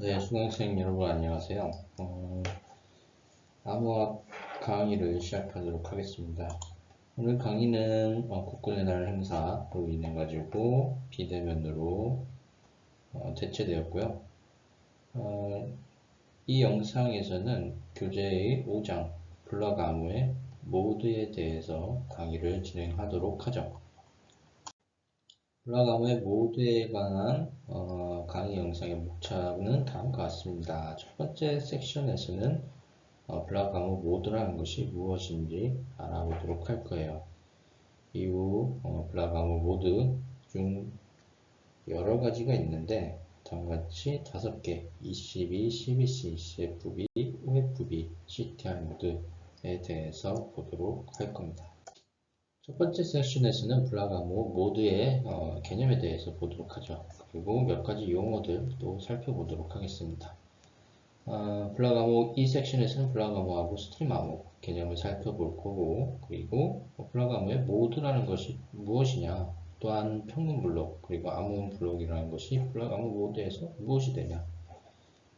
네, 수강생 여러분 안녕하세요. 암호학 강의를 시작하도록 하겠습니다. 오늘 강의는 국군의 날 행사로 인해 가지고 비대면으로 대체되었고요. 이 영상에서는 교재의 5장 블락 암호의 모드에 대해서 강의를 진행하도록 하죠. 블락 암호의 모드에 관한 강의 영상의 목차는 다음과 같습니다. 첫 번째 섹션에서는 블락 암호 모드라는 것이 무엇인지 알아보도록 할 거예요. 이후 블락 암호 모드 중 여러 가지가 있는데 다음같이 5개 ECB, CBC, CFB, OFB, CTR 모드에 대해서 보도록 할 겁니다. 첫 번째 세션에서는 블락 암호 모드의 개념에 대해서 보도록 하죠. 그리고 몇 가지 용어들도 살펴보도록 하겠습니다. 블락 암호 이 섹션에서는 블락 암호하고 스트림 암호 개념을 살펴볼 거고, 그리고 블락 암호의 모드라는 것이 무엇이냐, 또한 평문 블록 그리고 암호문 블록이라는 것이 블락 암호 모드에서 무엇이 되냐,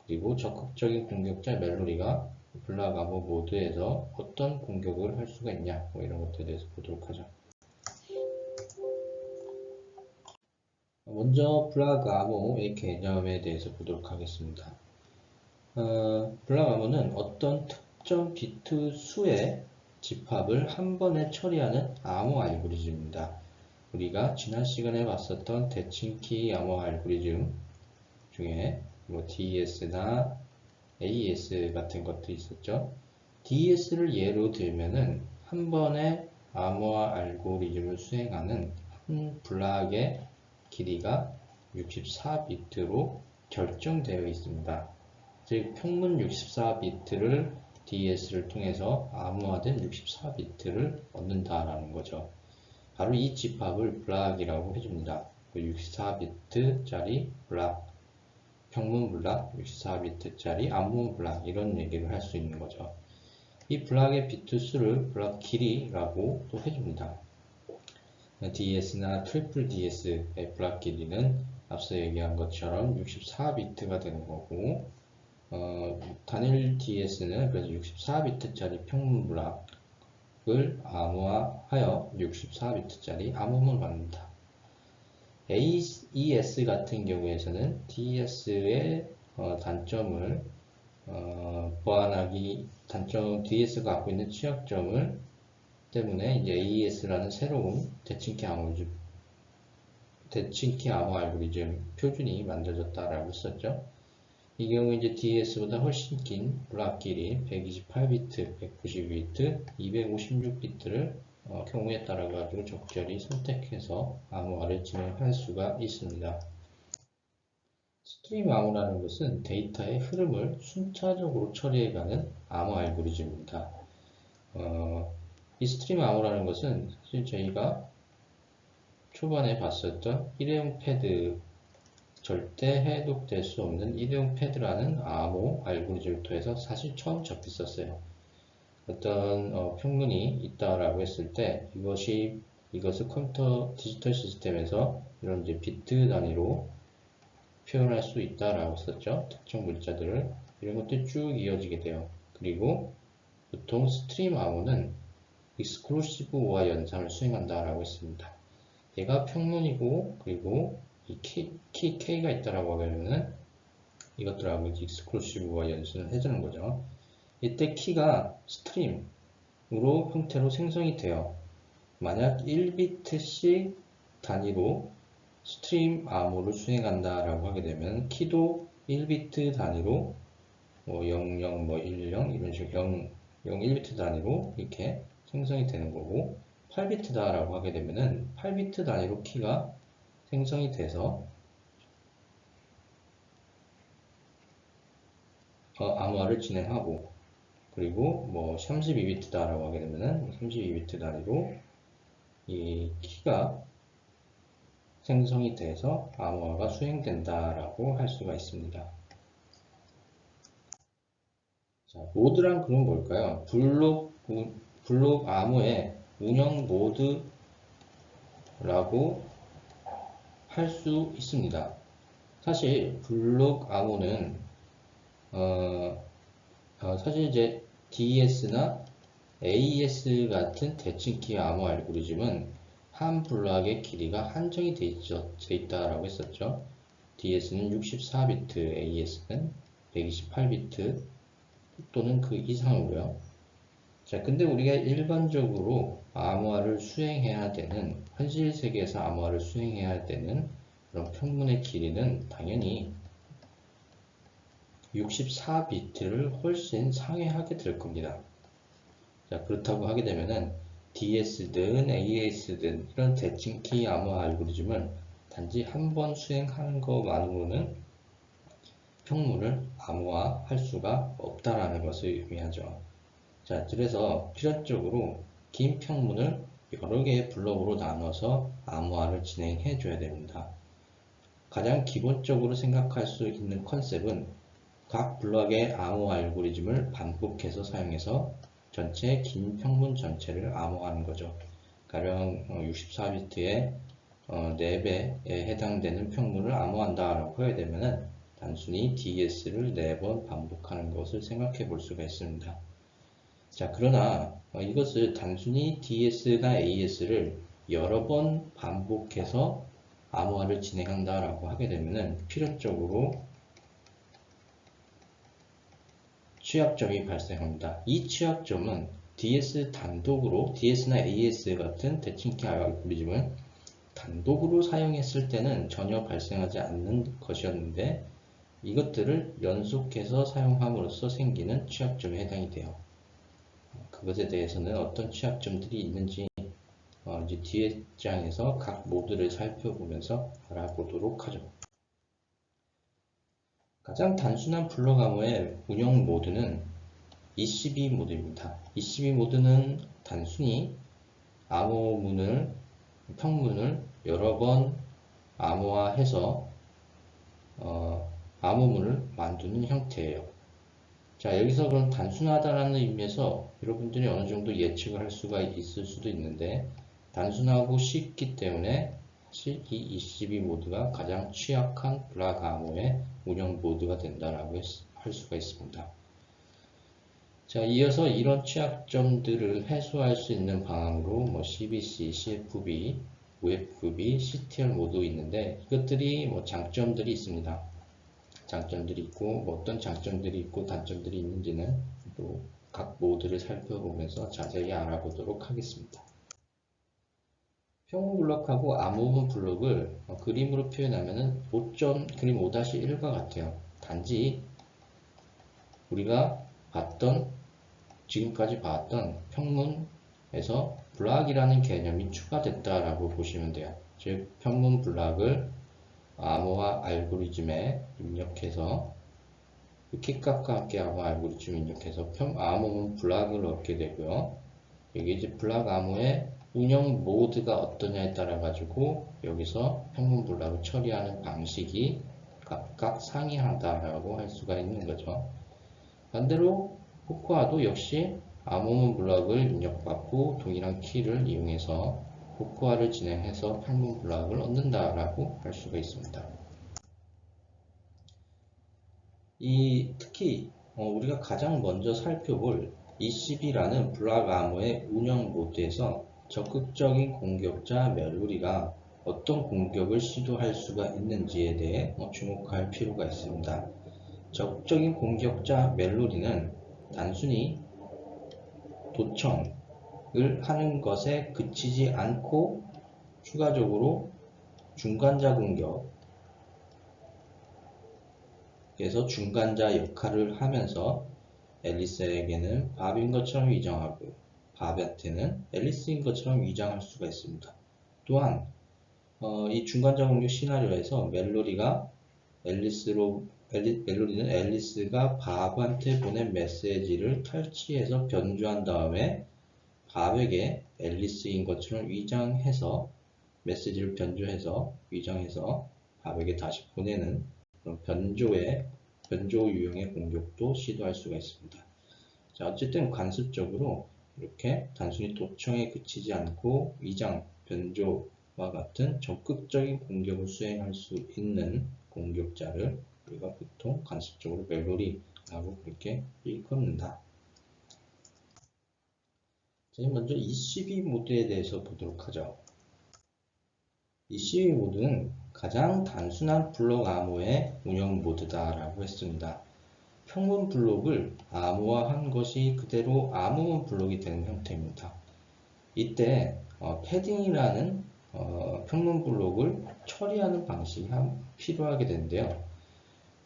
그리고 적극적인 공격자 멜로디가 블락 암호 모드에서 어떤 공격을 할 수가 있냐, 이런 것들에 대해서 보도록 하죠. 먼저 블락 암호의 개념에 대해서 보도록 하겠습니다. 블락 암호는 어떤 특정 비트 수의 집합을 한 번에 처리하는 암호 알고리즘입니다. 우리가 지난 시간에 봤었던 대칭키 암호 알고리즘 중에 뭐 DES나 AES 같은 것들이 있었죠. DES를 예로 들면은 한 번에 암호화 알고리즘을 수행하는 한 블락의 길이가 64비트로 결정되어 있습니다. 즉 평문 64비트를 DES를 통해서 암호화된 64비트를 얻는다라는 거죠. 바로 이 집합을 블락이라고 해줍니다. 64비트짜리 블락, 평문 블락, 64비트짜리 암호문 블락, 이런 얘기를 할 수 있는 거죠. 이 블락의 비트 수를 블락 길이라고 또 해줍니다. DS나 트리플 DS의 블락 길이는 앞서 얘기한 것처럼 64비트가 되는 거고, 단일 DS는 그래서 64비트짜리 평문 블락을 암호화하여 64비트짜리 암호문을 만든다. AES 같은 경우에서는 DS의 단점을 보완하기, DS가 갖고 있는 취약점을 때문에 이제 AES라는 새로운 대칭키 암호 알고리즘 표준이 만들어졌다라고 했었죠. 이 경우 이제 DS보다 훨씬 긴 블락 길이 128비트, 192비트, 256비트를 경우에 따라 가지고 적절히 선택해서 암호화를 진행할 수가 있습니다. 스트림 암호라는 것은 데이터의 흐름을 순차적으로 처리해가는 암호 알고리즘입니다. 이 스트림 암호라는 것은 사실 저희가 초반에 봤었던 일회용 패드, 절대 해독될 수 없는 일회용 패드라는 암호 알고리즘을 통해서 사실 처음 접했었어요. 어떤 평문이 있다라고 했을 때 이것을 컴퓨터 디지털 시스템에서 이런 이제 비트 단위로 표현할 수 있다라고 했었죠. 특정 문자들을 이런 것들이 쭉 이어지게 돼요. 그리고 보통 스트림 암호는 익스클루시브 오화 연산을 수행한다라고 했습니다. 얘가 평문이고, 그리고 이 키 K가 있다라고 하면은 이것들하고 익스클루시브와 연산을 해주는 거죠. 이때 키가 스트림으로 형태로 생성이 돼요. 만약 1비트씩 단위로 스트림 암호를 수행한다라고 하게 되면 키도 1비트 단위로 뭐 00, 뭐 10 이런 식으로 1비트 단위로 이렇게 생성이 되는 거고, 8비트다라고 하게 되면은 8비트 단위로 키가 생성이 돼서 암호화를 진행하고, 그리고 뭐 32비트다라고 하게 되면은 32비트 단위로 이 키가 생성이 돼서 암호화가 수행된다라고 할 수가 있습니다. 자, 모드란 그럼 뭘까요? 블록 암호의 운영 모드라고 할 수 있습니다. 사실 블록 암호는 사실 이제 DES나 AES 같은 대칭키 암호 알고리즘은 한 블록의 길이가 한정이 돼 있다라고 했었죠. DS는 64비트, AES는 128비트 또는 그 이상이고요. 자, 근데 우리가 일반적으로 암호화를 수행해야 되는, 현실 세계에서 암호화를 수행해야 되는 그런 평문의 길이는 당연히 64비트를 훨씬 상회하게 될 겁니다. 자, 그렇다고 하게 되면은 DS든 AES든 이런 대칭키 암호화 알고리즘을 단지 한 번 수행하는 것만으로는 평문을 암호화할 수가 없다라는 것을 의미하죠. 자, 그래서 필연적으로 긴 평문을 여러 개의 블록으로 나눠서 암호화를 진행해 줘야 됩니다. 가장 기본적으로 생각할 수 있는 컨셉은 각 블록의 암호화 알고리즘을 반복해서 사용해서 전체 긴 평문 전체를 암호화하는 거죠. 가령 64비트의 4배에 해당되는 평문을 암호한다라고 하게 되면은 단순히 DS를 4번 반복하는 것을 생각해 볼 수가 있습니다. 자, 그러나 이것을 단순히 DS나 AS를 여러 번 반복해서 암호화를 진행한다라고 하게 되면은 필연적으로 취약점이 발생합니다. 이 취약점은 DS 단독으로, DS나 AS 같은 대칭키 알고리즘을 단독으로 사용했을 때는 전혀 발생하지 않는 것이었는데 이것들을 연속해서 사용함으로써 생기는 취약점에 해당이 돼요. 그것에 대해서는 어떤 취약점들이 있는지 이제 뒤에 장에서 각 모드를 살펴보면서 알아보도록 하죠. 가장 단순한 블록 암호의 운영 모드는 ECB 모드입니다. ECB 모드는 단순히 암호문을, 평문을 여러 번 암호화해서 암호문을 만드는 형태예요. 자, 여기서 그럼 단순하다라는 의미에서 여러분들이 어느 정도 예측을 할 수가 있을 수도 있는데 단순하고 쉽기 때문에 사실 이 ECB 모드가 가장 취약한 블록 암호의 운영 모드가 된다라고 할 수가 있습니다. 자, 이어서 이런 취약점들을 해소할 수 있는 방안으로 CBC, CFB, UFB, CTL 모두 있는데 이것들이 장점들이 있습니다. 장점들이 있고 어떤 장점들이 있고 단점들이 있는지는 또 각 모드를 살펴보면서 자세히 알아보도록 하겠습니다. 평문 블록하고 암호문 블록을 그림으로 표현하면은 그림 5-1과 같아요. 단지 우리가 지금까지 봤던 평문에서 블록이라는 개념이 추가됐다라고 보시면 돼요. 즉 평문 블록을 암호화 알고리즘에 입력해서 킥값과 함께 암호 알고리즘 입력해서 암호문 블록을 얻게 되고요. 여기 이제 블록 암호의 운영 모드가 어떠냐에 따라 가지고 여기서 평문 블록을 처리하는 방식이 각각 상이하다라고 할 수가 있는 거죠. 반대로 포코아도 역시 암호문 블록을 입력받고 동일한 키를 이용해서 포코아를 진행해서 평문 블록을 얻는다라고 할 수가 있습니다. 특히 우리가 가장 먼저 살펴볼 ECB라는 블록 암호의 운영 모드에서 적극적인 공격자 멜로디가 어떤 공격을 시도할 수가 있는지에 대해 주목할 필요가 있습니다. 적극적인 공격자 멜로디는 단순히 도청을 하는 것에 그치지 않고 추가적으로 중간자 공격, 그래서 중간자 역할을 하면서 앨리스에게는 밥인 것처럼 위장하고 밥한테는 앨리스인 것처럼 위장할 수가 있습니다. 또한 이 중간자 공격 시나리오에서 멜로디는 앨리스가 밥한테 보낸 메시지를 탈취해서 변조한 다음에 밥에게 앨리스인 것처럼 위장해서 메시지를 변조해서 위장해서 밥에게 다시 보내는 그런 변조 유형의 공격도 시도할 수가 있습니다. 자, 어쨌든 관습적으로 이렇게 단순히 도청에 그치지 않고 위장, 변조와 같은 적극적인 공격을 수행할 수 있는 공격자를 우리가 보통 관습적으로 멜로디 라고 그렇게 일컫는다. 자, 먼저 ECB 모드에 대해서 보도록 하죠. ECB 모드는 가장 단순한 블록 암호의 운영 모드다라고 했습니다. 평문 블록을 암호화한 것이 그대로 암호문 블록이 되는 형태입니다. 이때 패딩이라는 평문 블록을 처리하는 방식이 필요하게 되는데요.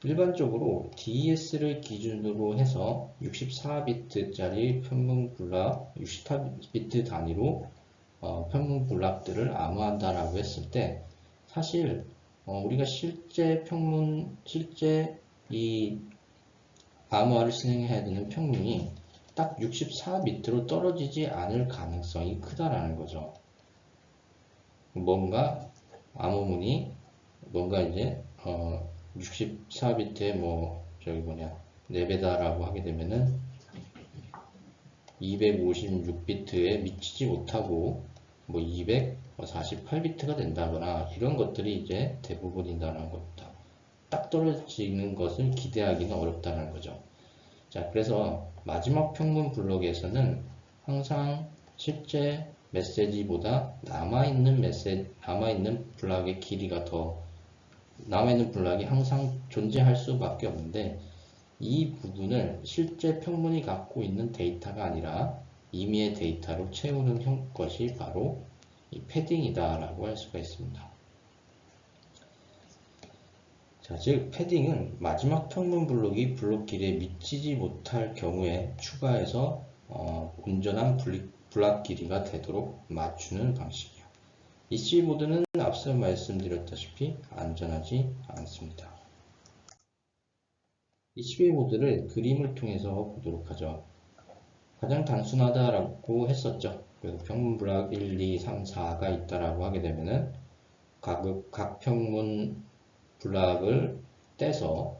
일반적으로 DES를 기준으로 해서 64비트짜리 평문 블락, 64비트 단위로 평문 블락들을 암호한다라고 했을 때 사실 우리가 실제 이 암호화를 진행해야 되는 평문이 딱 64비트로 떨어지지 않을 가능성이 크다라는 거죠. 뭔가 암호문이 뭔가 이제 64비트에 뭐 저기 뭐냐 4배다라고 하게 되면은 256비트에 미치지 못하고 뭐 248비트가 된다거나 이런 것들이 이제 대부분이다라는 겁니다. 딱 떨어지는 것을 기대하기는 어렵다는 거죠. 자, 그래서 마지막 평문 블록에서는 항상 실제 메시지보다 남아있는 블락의 길이가 남아있는 블락이 항상 존재할 수밖에 없는데 이 부분을 실제 평문이 갖고 있는 데이터가 아니라 임의의 데이터로 채우는 것이 바로 이 패딩이다 라고 할 수가 있습니다. 자, 즉 패딩은 마지막 평문 블록이 블록 길이에 미치지 못할 경우에 추가해서 온전한 블락 길이가 되도록 맞추는 방식이에요. ECB 모드는 앞서 말씀드렸다시피 안전하지 않습니다. ECB 모드를 그림을 통해서 보도록 하죠. 가장 단순하다라고 했었죠. 그래서 평문 블락 1, 2, 3, 4가 있다라고 하게 되면은 각 평문 블락을 떼서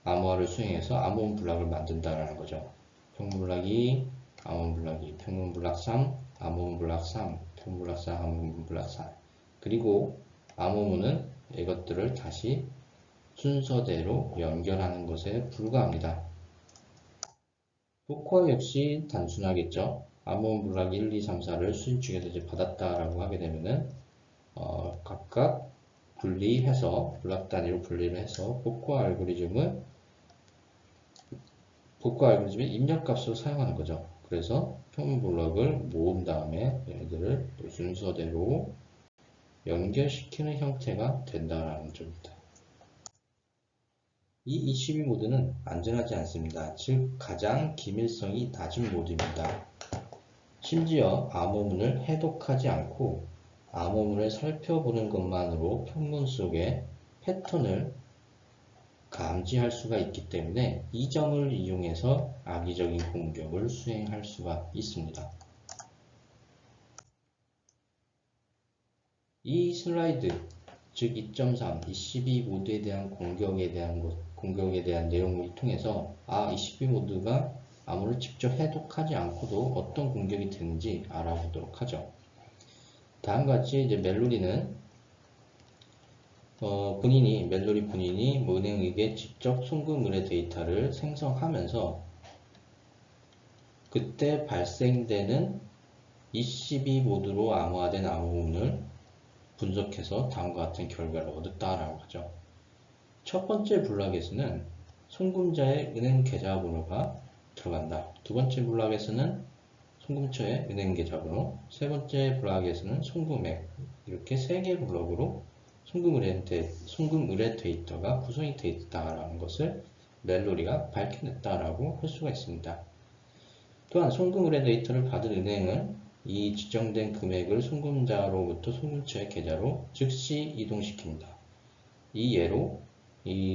암호화를 수행해서 암호문 블락을 만든다라는 거죠. 평문 블락 2, 암호문 블락 2, 평문 블락 3, 암호문 블락 3, 평문 블락 4, 암호문 블락 4. 그리고 암호문은 이것들을 다시 순서대로 연결하는 것에 불과합니다. 포코화 역시 단순하겠죠. 암호문 블락 1, 2, 3, 4를 수인축에서 이제 받았다라고 하게 되면은 각각 분리해서 블락 단위로 분리를 해서 포코화 알고리즘의 입력값으로 사용하는 거죠. 그래서 평문 블록을 모은 다음에 얘네들을 순서대로 연결시키는 형태가 된다는 점입니다. 이 ECB 모드는 안전하지 않습니다. 즉 가장 기밀성이 낮은 모드입니다. 심지어 암호문을 해독하지 않고 암호문을 살펴보는 것만으로 평문 속의 패턴을 감지할 수가 있기 때문에 이 점을 이용해서 악의적인 공격을 수행할 수가 있습니다. 이 슬라이드, 즉 2.3 ECB 모드에 대한 공격에 대한 내용을 통해서 ECB 모드가 암호를 직접 해독하지 않고도 어떤 공격이 되는지 알아보도록 하죠. 다음과 같이 이제 멜로디는 멜로디 본인이 은행에게 직접 송금 의뢰 데이터를 생성하면서 그때 발생되는 ECB 모드로 암호화된 암호문을 분석해서 다음과 같은 결과를 얻었다라고 하죠. 첫 번째 블락에서는 송금자의 은행 계좌번호가 들어간다. 두 번째 블락에서는 송금처의 은행 계좌번호, 세 번째 블락에서는 송금액, 이렇게 세 개 블록으로 송금 의뢰 데이터가 구성이 되어 있다는 것을 멜로디가 밝혀냈다라고 할 수가 있습니다. 또한 송금 의뢰 데이터를 받은 은행은 이 지정된 금액을 송금자로부터 송금처의 계좌로 즉시 이동시킵니다. 이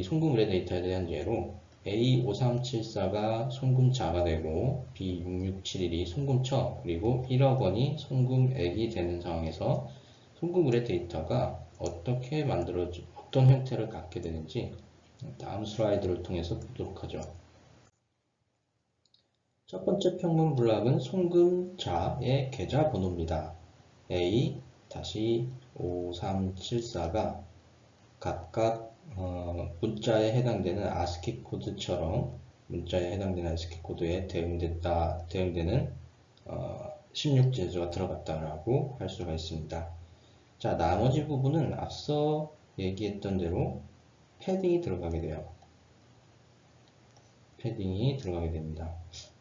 송금 의뢰 데이터에 대한 예로 A5374가 송금자가 되고 B6671이 송금처 그리고 1억 원이 송금액이 되는 상황에서 송금 의뢰 데이터가 어떤 형태를 갖게 되는지 다음 슬라이드를 통해서 보도록 하죠. 첫 번째 평문 블락은 송금자의 계좌 번호입니다. A-5374가 각각 문자에 해당되는 ASCII 코드처럼 문자에 해당되는 ASCII 코드에 대응되는 16제조가 들어갔다라고 할 수가 있습니다. 자, 나머지 부분은 앞서 얘기했던 대로 패딩이 들어가게 돼요. 패딩이 들어가게 됩니다.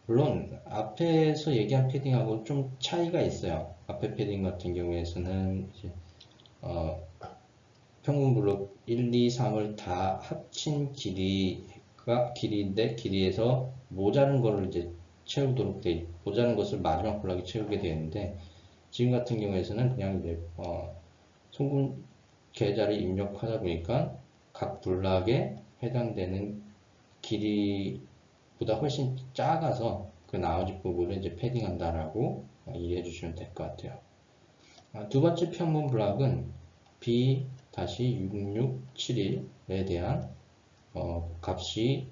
물론 앞에서 얘기한 패딩하고 좀 차이가 있어요. 앞에 패딩 같은 경우에서는 이제 평균 블록 1, 2, 3을 다 합친 길이인데 길이에서 모자른 거를 이제 채우도록 모자른 것을 마지막 블록에 채우게 되는데 지금 같은 경우에서는 그냥 이제 송금 계좌를 입력하다 보니까 각 블록에 해당되는 길이보다 훨씬 작아서 그 나머지 부분을 이제 패딩한다라고 이해해 주시면 될 것 같아요. 두 번째 평문 블록은 B-6671에 대한 값이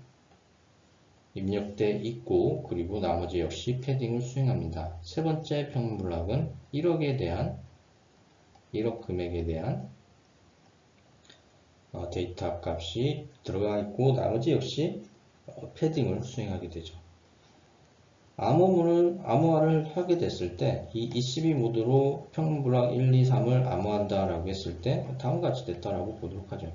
입력돼 있고 그리고 나머지 역시 패딩을 수행합니다. 세 번째 평문 블록은 1억 금액에 대한 데이터 값이 들어가 있고 나머지 역시 패딩을 수행하게 되죠. 암호화를 하게 됐을 때 이 ECB 모드로 평문 블록 1, 2, 3을 암호한다 라고 했을 때 다음과 같이 됐다라고 보도록 하죠.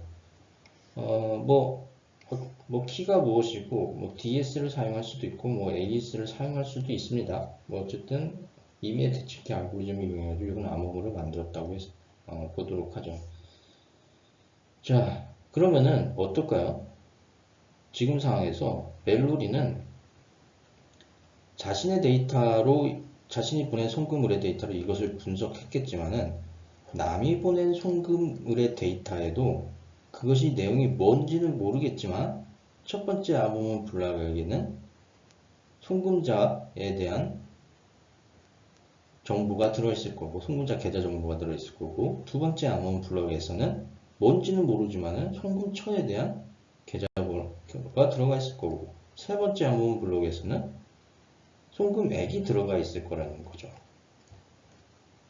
키가 무엇이고 뭐 DS를 사용할 수도 있고 뭐 AES를 사용할 수도 있습니다. 뭐 어쨌든 이미의 대칭기 알고리즘을 이용해가지고 이건 암호를 만들었다고 보도록 하죠. 자, 그러면은 어떨까요? 지금 상황에서 멜로디는 자신이 보낸 송금 의뢰 데이터로 이것을 분석했겠지만은 남이 보낸 송금 의뢰 데이터에도 그것이 내용이 뭔지는 모르겠지만 첫 번째 암호문 블록에게는 송금자에 대한 정보가 들어있을 거고 송금자 계좌 정보가 들어있을 거고 두 번째 암호문 블록에서는 뭔지는 모르지만은 송금처에 대한 계좌 번호가 들어가 있을 거고 세 번째 암호문 블록에서는 송금액이 들어가 있을 거라는 거죠.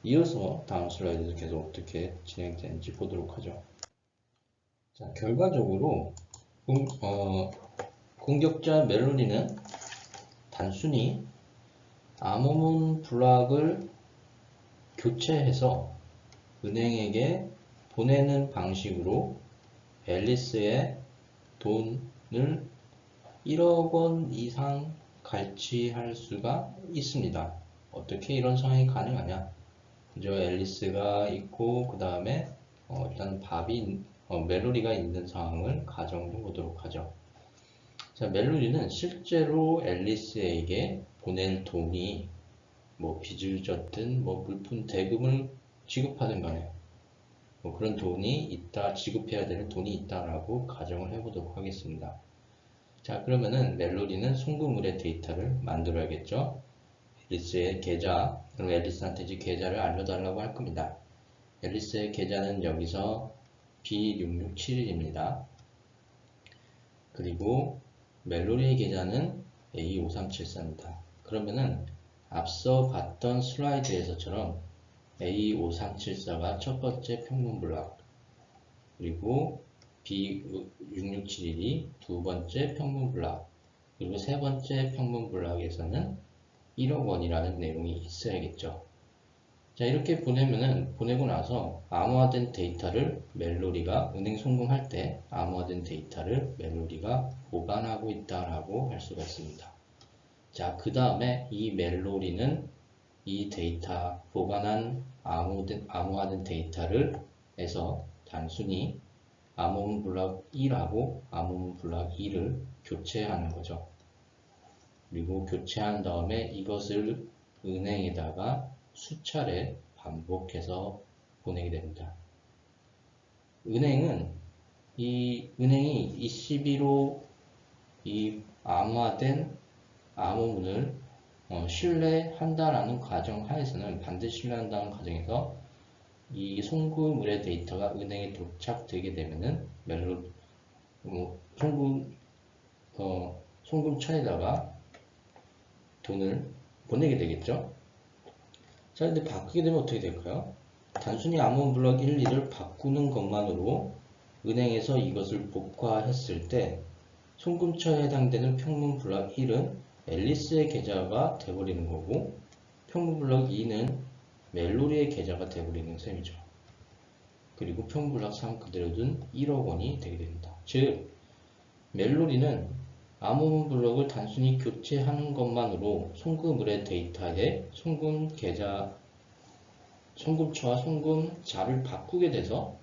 이어서 다음 슬라이드에서 계속 어떻게 진행되는지 보도록 하죠. 자, 결과적으로 공격자 멜로디는 단순히 암호문 블록을 교체해서 은행에게 보내는 방식으로 앨리스의 돈을 1억 원 이상 갈취할 수가 있습니다. 어떻게 이런 상황이 가능하냐? 먼저 앨리스가 있고 그 다음에 일단 멜로디가 있는 상황을 가정해 보도록 하죠. 자, 멜로디는 실제로 앨리스에게 보낼 돈이 뭐 빚을 졌든 뭐 물품 대금을 지급하든 간에 뭐 그런 돈이 있다, 지급해야 되는 돈이 있다라고 가정을 해보도록 하겠습니다. 자, 그러면은 멜로디는 송금 의뢰 데이터를 만들어야겠죠. 앨리스의 계좌, 그럼 앨리스한테 이제 계좌를 알려달라고 할 겁니다. 앨리스의 계좌는 여기서 B6671입니다. 그리고 멜로디의 계좌는 A5374입니다. 그러면은 앞서 봤던 슬라이드에서처럼 A5374가 첫 번째 평문 블록, 그리고 B6671이 두 번째 평문 블록, 그리고 세 번째 평문 블록에서는 1억 원이라는 내용이 있어야겠죠. 자, 이렇게 보내고 나서 암호화된 데이터를 멜로디가 은행 송금할 때 암호화된 데이터를 멜로디가 보관하고 있다라고 할 수가 있습니다. 자, 그 다음에 이 멜로디는 이 데이터 보관한 암호화된 데이터를 해서 단순히 암호문 블록 1하고 암호문 블록 2를 교체하는 거죠. 그리고 교체한 다음에 이것을 은행에다가 수차례 반복해서 보내게 됩니다. 은행이 ECB로 이 암호화된 암호문을 신뢰한다라는 가정 하에서는 반드시 신뢰한다는 가정에서 이 송금 의뢰 데이터가 은행에 도착되게 되면은 송금처에다가 돈을 보내게 되겠죠. 자, 근데 바꾸게 되면 어떻게 될까요? 단순히 암호문 블록 1, 2를 바꾸는 것만으로 은행에서 이것을 복화했을 때 송금처에 해당되는 평문블럭 1은 앨리스의 계좌가 돼버리는 거고 평문블럭 2는 멜로리의 계좌가 돼버리는 셈이죠. 그리고 평문블럭 3 그대로 둔 1억 원이 되게 됩니다. 즉 멜로리는 암호문 블럭을 단순히 교체하는 것만으로 송금 의뢰 데이터에 송금 계좌, 송금처와 송금자를 바꾸게 돼서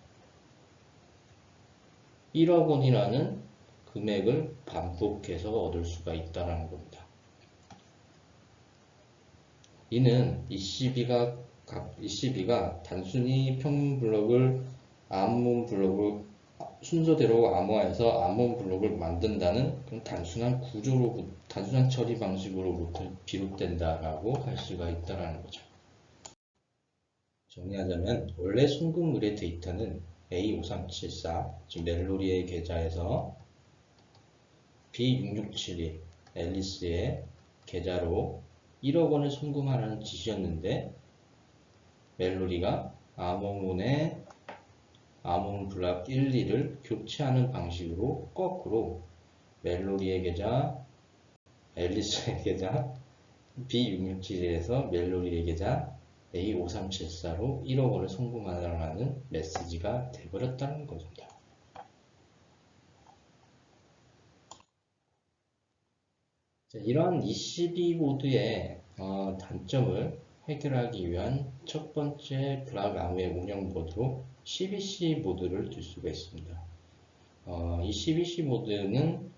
1억 원이라는 금액을 반복해서 얻을 수가 있다는 겁니다. 이는 ECB가 단순히 평문 블럭을 암문 블럭을 순서대로 암호화해서 암문 블록을 만든다는 그런 단순한 단순한 처리 방식으로부터 비롯된다라고 할 수가 있다는 거죠. 정리하자면 원래 송금 의뢰 데이터는 A5374, 즉 멜로리의 계좌에서 B6672 앨리스의 계좌로 1억 원을 송금하라는 지시였는데 멜로리가 암호문 블럭 1, 2를 교체하는 방식으로 거꾸로 멜로리의 계좌, 앨리스의 계좌, B667에서 멜로리의 계좌 A5374로 1억 원을 송금하라는 메시지가 돼버렸다는 겁니다. 자, 이러한 ECB 모드의 단점을 해결하기 위한 첫 번째 블록 암호의 운영 모드로 CBC 모드를 둘 수가 있습니다. 이 CBC 모드는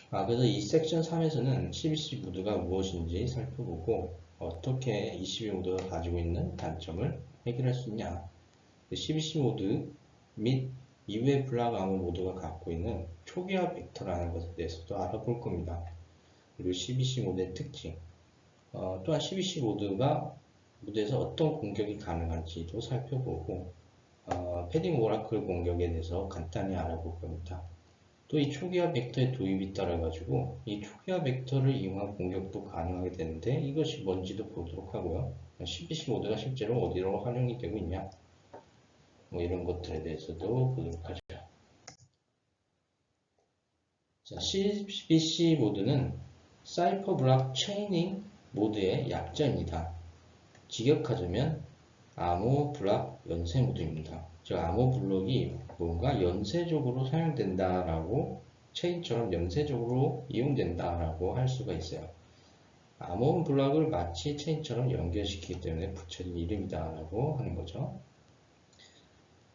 그래서 이 섹션 3에서는 CBC 모드가 무엇인지 살펴보고 어떻게 ECB 모드가 가지고 있는 단점을 해결할 수 있냐, CBC 모드 및 이후의 블록 암호 모드가 갖고 있는 초기화 벡터라는 것에 대해서도 알아볼 겁니다. 그리고 CBC 모드의 특징, 또한 CBC 모드에서 어떤 공격이 가능한지도 살펴보고 패딩 오라클 공격에 대해서 간단히 알아볼 겁니다. 또 이 초기화 벡터의 도입이 따라 가지고 이 초기화 벡터를 이용한 공격도 가능하게 되는데 이것이 뭔지도 보도록 하고요. CBC 모드가 실제로 어디로 활용이 되고 있냐, 이런 것들에 대해서도 보도록 하죠. 자, CBC 모드는 사이퍼 블록 체이닝 모드의 약자입니다. 직역하자면 암호 블록 연쇄 모드입니다. 즉 암호 블록이 뭔가 연쇄적으로 사용된다라고, 체인처럼 연쇄적으로 이용된다라고 할 수가 있어요. 암호 블록을 마치 체인처럼 연결시키기 때문에 붙여진 이름이다라고 하는 거죠.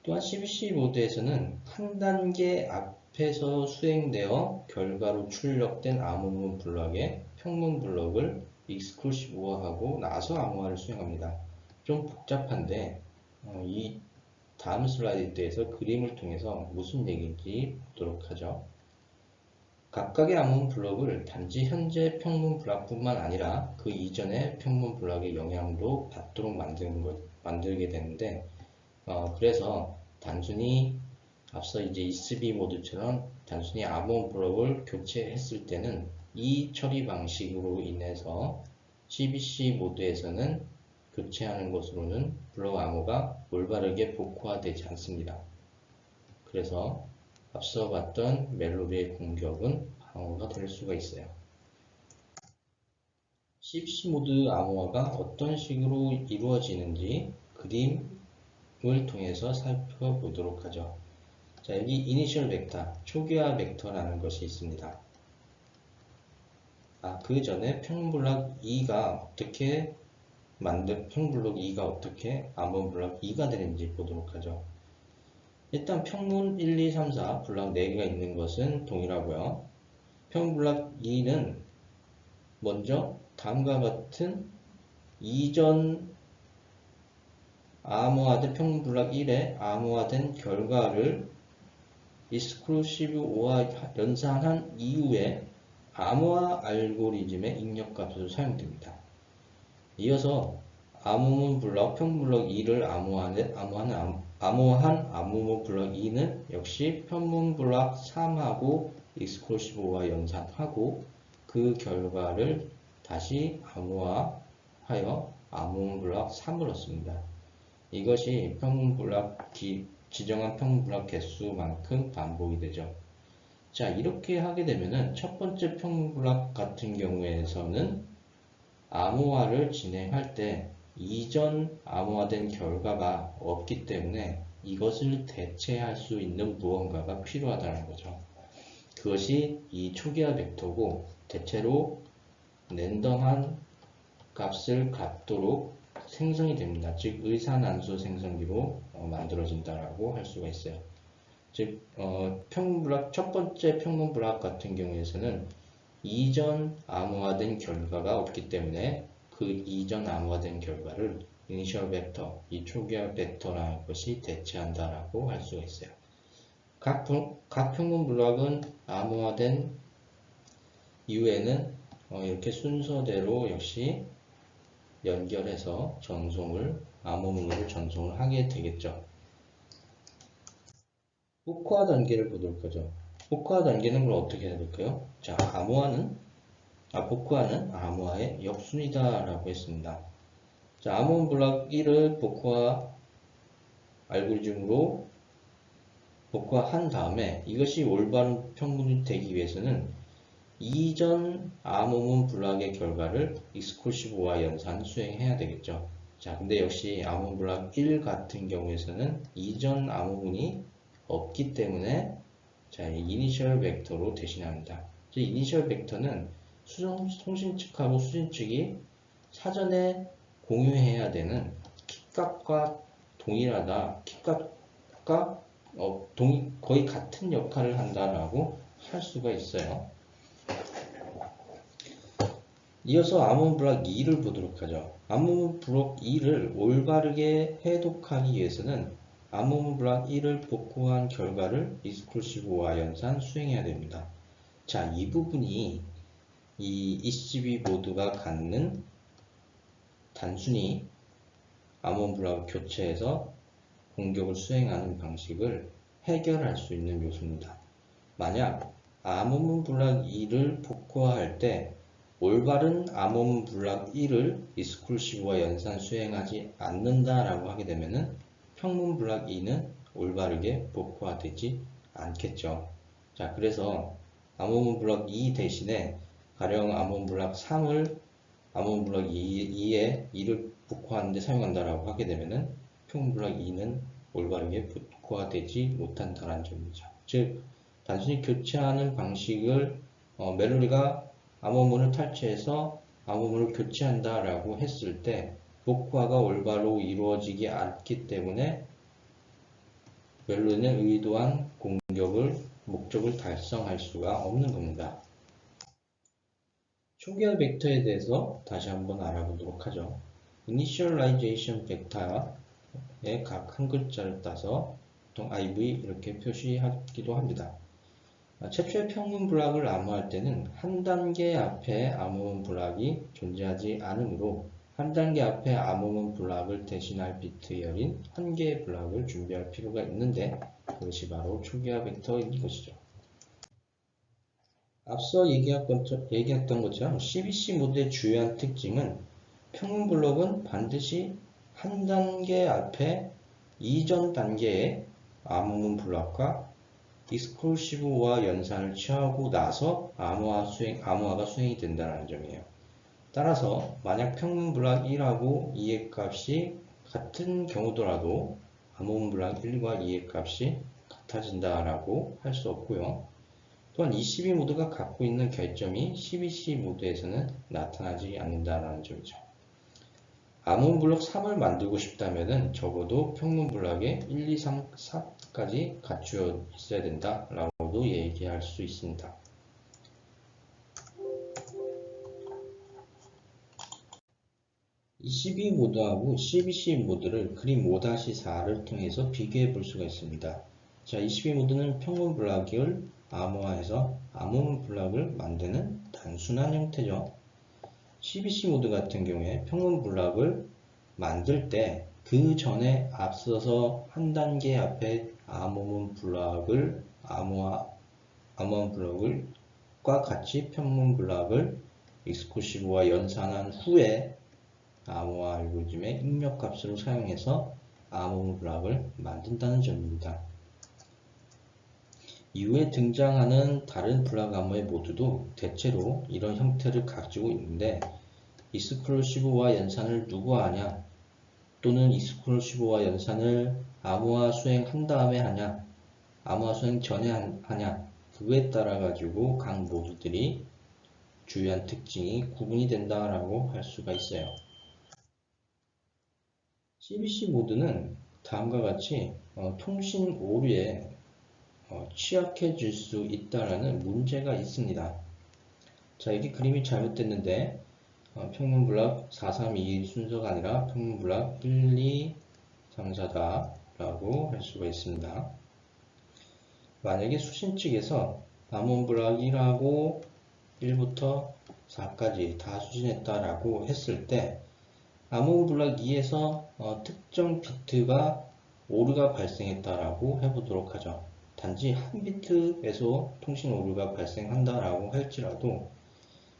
또한 CBC 모드에서는 한 단계 앞에서 수행되어 결과로 출력된 암호문 블록의 평문 블록을 익스클루시브화하고 나서 암호화를 수행합니다. 좀 복잡한데 이 다음 슬라이드에서 그림을 통해서 무슨 얘기인지 보도록 하죠. 각각의 암호문 블록을 단지 현재 평문 블록뿐만 아니라 그 이전의 평문 블록의 영향도 받도록 만들게 되는데, 그래서 단순히 앞서 이제 ECB 모드처럼 단순히 암호문 블록을 교체했을 때는 이 처리 방식으로 인해서 CBC 모드에서는 교체하는 것으로는 블록 암호가 올바르게 복구화되지 않습니다. 그래서 앞서 봤던 멜로디의 공격은 방어가 될 수가 있어요. CBC 모드 암호화가 어떤 식으로 이루어지는지 그림을 통해서 살펴보도록 하죠. 자, 여기 이니셜 벡터, 초기화 벡터라는 것이 있습니다. 그 전에 평블록 2가 어떻게 평블록 2가 어떻게 암호 블록 2가 되는지 보도록 하죠. 일단 평문 1, 2, 3, 4 블록 4개가 있는 것은 동일하고요. 평블록 2는 먼저 다음과 같은 이전 암호화된 평블록 1에 암호화된 결과를 익스클루시브 오와 연산한 이후에 암호화 알고리즘의 입력값으로 사용됩니다. 이어서 암호문 블록 평블록 2를 암호한 암호문 블록 2는 역시 평문 블록 3하고 익스클루시브 오와 연산하고 그 결과를 다시 암호화하여 암호문 블록 3을 얻습니다. 이것이 평문 블록 지정한 평균 블록 개수만큼 반복이 되죠. 자, 이렇게 하게 되면은 첫 번째 평균 블록 같은 경우에서는 암호화를 진행할 때 이전 암호화된 결과가 없기 때문에 이것을 대체할 수 있는 무언가가 필요하다는 거죠. 그것이 이 초기화 벡터고 대체로 랜덤한 값을 갖도록 생성이 됩니다. 즉 의사난수 생성기로 만들어진다라고 할 수가 있어요. 즉 평균 블록 첫 번째 평균 블록 같은 경우에서는 이전 암호화된 결과가 없기 때문에 그 이전 암호화된 결과를 이니셜 벡터, 이 초기화 벡터라는 것이 대체한다라고 할 수가 있어요. 각 평균 블록은 암호화된 이후에는 이렇게 순서대로 역시 연결해서 암호문으로 전송을 하게 되겠죠. 복화 단계를 보도록 하죠. 복화 단계는 그럼 어떻게 해야 될까요? 자, 복화는 암호화의 역순이다라고 했습니다. 자, 암호문 블록 1을 복화 알고리즘으로 복화한 다음에 이것이 올바른 평균이 되기 위해서는 이전 암호문 블록의 결과를 익스클루시브와 연산 수행해야 되겠죠. 자, 근데 역시 암호문 블록 1 같은 경우에서는 이전 암호문이 없기 때문에 자, 이니셜 벡터로 대신합니다. 이니셜 벡터는 통신 측하고 수신 측이 사전에 공유해야 되는 킥값과 동일하다, 킥값과 거의 같은 역할을 한다라고 할 수가 있어요. 이어서 암호문 블록 2를 보도록 하죠. 암호문 블록 2를 올바르게 해독하기 위해서는 암호문 블록 1을 복구한 결과를 익스클루시브와 연산 수행해야 됩니다. 자, 이 부분이 이 ECB 모드가 갖는 단순히 암호문 블록 교체해서 공격을 수행하는 방식을 해결할 수 있는 요소입니다. 만약 암호문 블록 2를 복구할 때 올바른 암호문 블록 1을 익스클루시브와 연산 수행하지 않는다라고 하게 되면은 평문 블록 2는 올바르게 복구화되지 않겠죠. 자, 그래서 암호문 블록 2 대신에 가령 암호문 블록 3을 암호문 블록 2에 2를 복구하는 데 사용한다라고 하게 되면은 평문 블록 2는 올바르게 복구화되지 못한다는 점이죠. 즉, 단순히 교체하는 방식을 멜로디가 암호문을 탈취해서 암호문을 교체한다라고 했을 때 복구화가 올바로 이루어지지 않기 때문에 멜로디는 의도한 목적을 달성할 수가 없는 겁니다. 초기화 벡터에 대해서 다시 한번 알아보도록 하죠. Initialization 벡터의 각 한 글자를 따서 보통 IV 이렇게 표시하기도 합니다. 최초의 평문 블록을 암호할 때는 한 단계 앞에 암호문 블록이 존재하지 않으므로 한 단계 앞에 암호문 블록을 대신할 비트열인 한 개의 블록을 준비할 필요가 있는데 그것이 바로 초기화 벡터인 것이죠. 앞서 얘기했던 것처럼 CBC 모드의 주요한 특징은 평문 블록은 반드시 한 단계 앞에 이전 단계의 암호문 블록과 익스클루시브와 연산을 취하고 나서 암호화가 수행이 된다는 점이에요. 따라서 만약 평문 블록 1하고 2의 값이 같은 경우더라도 암호문 블록 1과 2의 값이 같아진다라고 할 수 없고요. 또한 ECB 모드가 갖고 있는 결점이 CBC 모드에서는 나타나지 않는다는 점이죠. 암호문 블록 3을 만들고 싶다면 적어도 평문 블록에 1, 2, 3, 4까지 갖추어 있어야 된다라고도 얘기할 수 있습니다. ECB 모드하고 CBC 모드를 그림 5-4를 통해서 비교해 볼 수가 있습니다. 자, ECB 모드는 평문 블록을 암호화해서 암호문 블록을 만드는 단순한 형태죠. CBC 모드 같은 경우에 평문 블록을 만들 때 그 전에 앞서서 한 단계 앞에 암호문 블록을 암호문 블록과 같이 평문 블록을 익스클루시브와 연산한 후에 암호화 알고리즘의 입력값으로 사용해서 암호문 블락을 만든다는 점입니다. 이후에 등장하는 다른 블락 암호의 모두도 대체로 이런 형태를 가지고 있는데 익스클루시브와 연산을 누가 하냐 또는 익스클루시브와 연산을 암호화 수행한 다음에 하냐 암호화 수행 전에 하냐 그거에 따라 가지고 각 모드들이 주요한 특징이 구분이 된다라고 할 수가 있어요. CBC 모드는 다음과 같이 통신 오류에 취약해질 수 있다라는 문제가 있습니다. 자, 여기 그림이 잘못됐는데 평면 블락 4, 3, 2, 1 순서가 아니라 평면 블락 1, 2, 3, 4다 라고 할 수가 있습니다. 만약에 수신 측에서 암호문 블락 1하고 1부터 4까지 다 수신했다라고 했을 때 암호문 블락 2에서 특정 비트가 오류가 발생했다라고 해보도록 하죠. 단지 한 비트에서 통신 오류가 발생한다라고 할지라도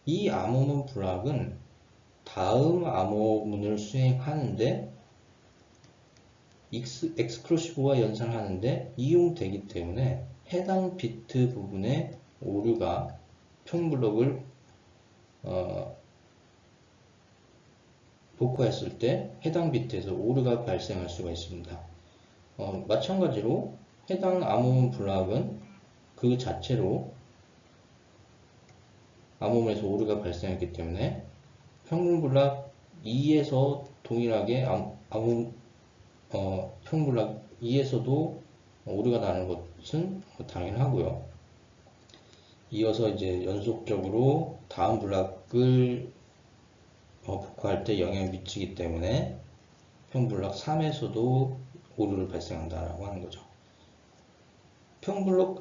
이 암호문 블락은 다음 암호문을 수행하는데 엑스클루시브와 연산하는데 이용되기 때문에 해당 비트 부분의 오류가 평블럭을 복구했을 때 해당 비트에서 오류가 발생할 수가 있습니다. 마찬가지로 해당 암호문 블락은 그 자체로 암호문에서 오류가 발생했기 때문에 평문 블락 2에서 동일하게 평문 블락 2에서도 오류가 나는 것은 당연하고요. 이어서 이제 연속적으로 다음 블락을 복구할 때 영향을 미치기 때문에 평블럭 3에서도 오류를 발생한다라고 하는 거죠.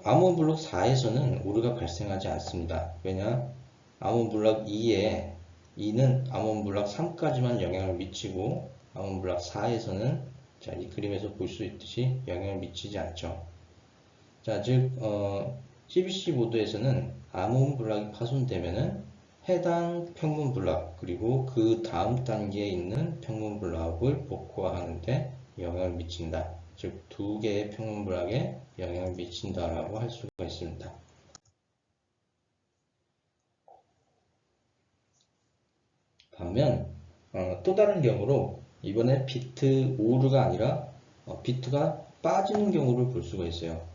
암호문 블럭 4에서는 오류가 발생하지 않습니다. 왜냐? 암호문 블럭 2는 암호문 블럭 3까지만 영향을 미치고 암호문 블럭 4에서는 자, 이 그림에서 볼 수 있듯이 영향을 미치지 않죠. 자, 즉 CBC 모드에서는 암호문 블락이 파손되면은 해당 평문 블락 그리고 그 다음 단계에 있는 평문 블락을 복구하는데 영향을 미친다. 즉 두 개의 평문 블락에 영향을 미친다라고 할 수가 있습니다. 반면 또 다른 경우로 이번에 비트 오류가 아니라 비트가 빠지는 경우를 볼 수가 있어요.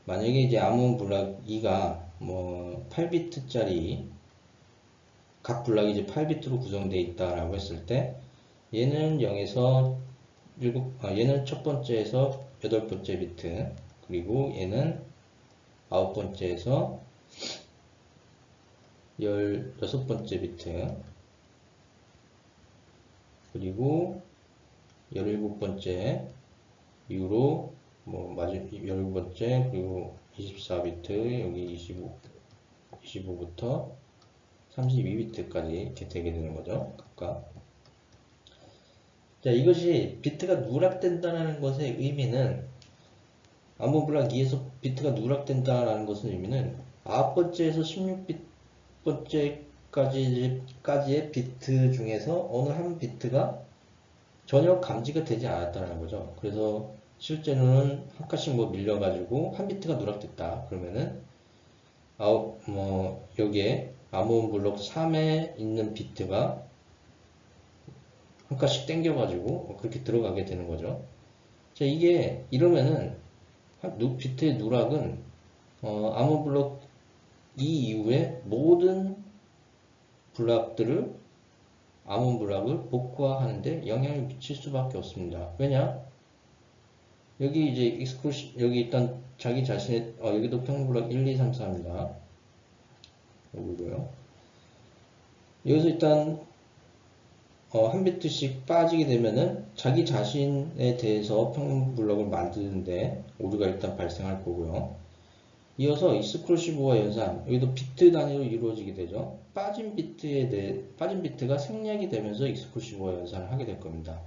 만약에 이제 암호문 블락 2가 뭐 8비트짜리 각 블락이 이제 8비트로 구성되어 있다라고 했을 때 얘는 0에서 얘는 첫 번째에서 8번째 비트 그리고 얘는 9번째에서 16번째 비트 그리고 17번째 이후로 뭐 마지막 17번째 그리고 24비트 여기 25부터 32비트까지 이렇게 되게 되는 거죠. 각각. 자, 이것이 비트가 누락된다는 것의 의미는 암호문 블락 2에서 비트가 누락된다는 것의 의미는 9번째에서 16번째까지의 비트 중에서 어느 한 비트가 전혀 감지가 되지 않았다는 거죠. 그래서 실제로는 한 칸씩 뭐 밀려가지고 한 비트가 누락됐다. 그러면은 여기에 암호문 블록 3에 있는 비트가 한 칸씩 당겨가지고 그렇게 들어가게 되는 거죠. 자, 이게 이러면은 비트의 누락은 암호문 블록 2 이후에 모든 블락들을 암호문 블락을 복구하는데 영향을 미칠 수밖에 없습니다. 왜냐? 여기 이제 여기 일단 자기 자신의 여기도 평문 블락 1, 2, 3, 4입니다. 여기고요. 여기서 일단 한 비트씩 빠지게 되면은 자기 자신에 대해서 평문 블럭을 만드는데 오류가 일단 발생할 거고요. 이어서 익스클루시브와 연산 여기도 비트 단위로 이루어지게 되죠. 빠진 비트가 생략이 되면서 익스클루시브와 연산을 하게 될 겁니다.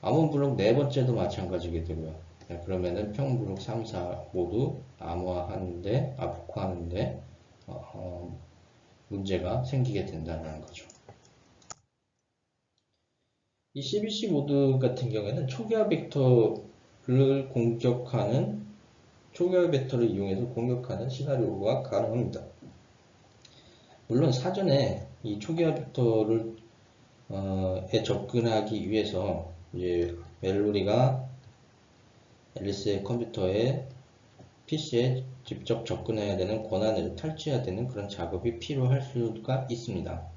암호문 블록 네 번째도 마찬가지게 되고요. 그러면은 평문 블록 3, 4 모두 복구하는데 문제가 생기게 된다는 거죠. 이 CBC 모드 같은 경우에는 초기화 벡터를 이용해서 공격하는 시나리오가 가능합니다. 물론 사전에 이 초기화 벡터를 접근하기 위해서 이제 멜로디가 앨리스의 컴퓨터에 PC에 직접 접근해야 되는 권한을 탈취해야 되는 그런 작업이 필요할 수가 있습니다.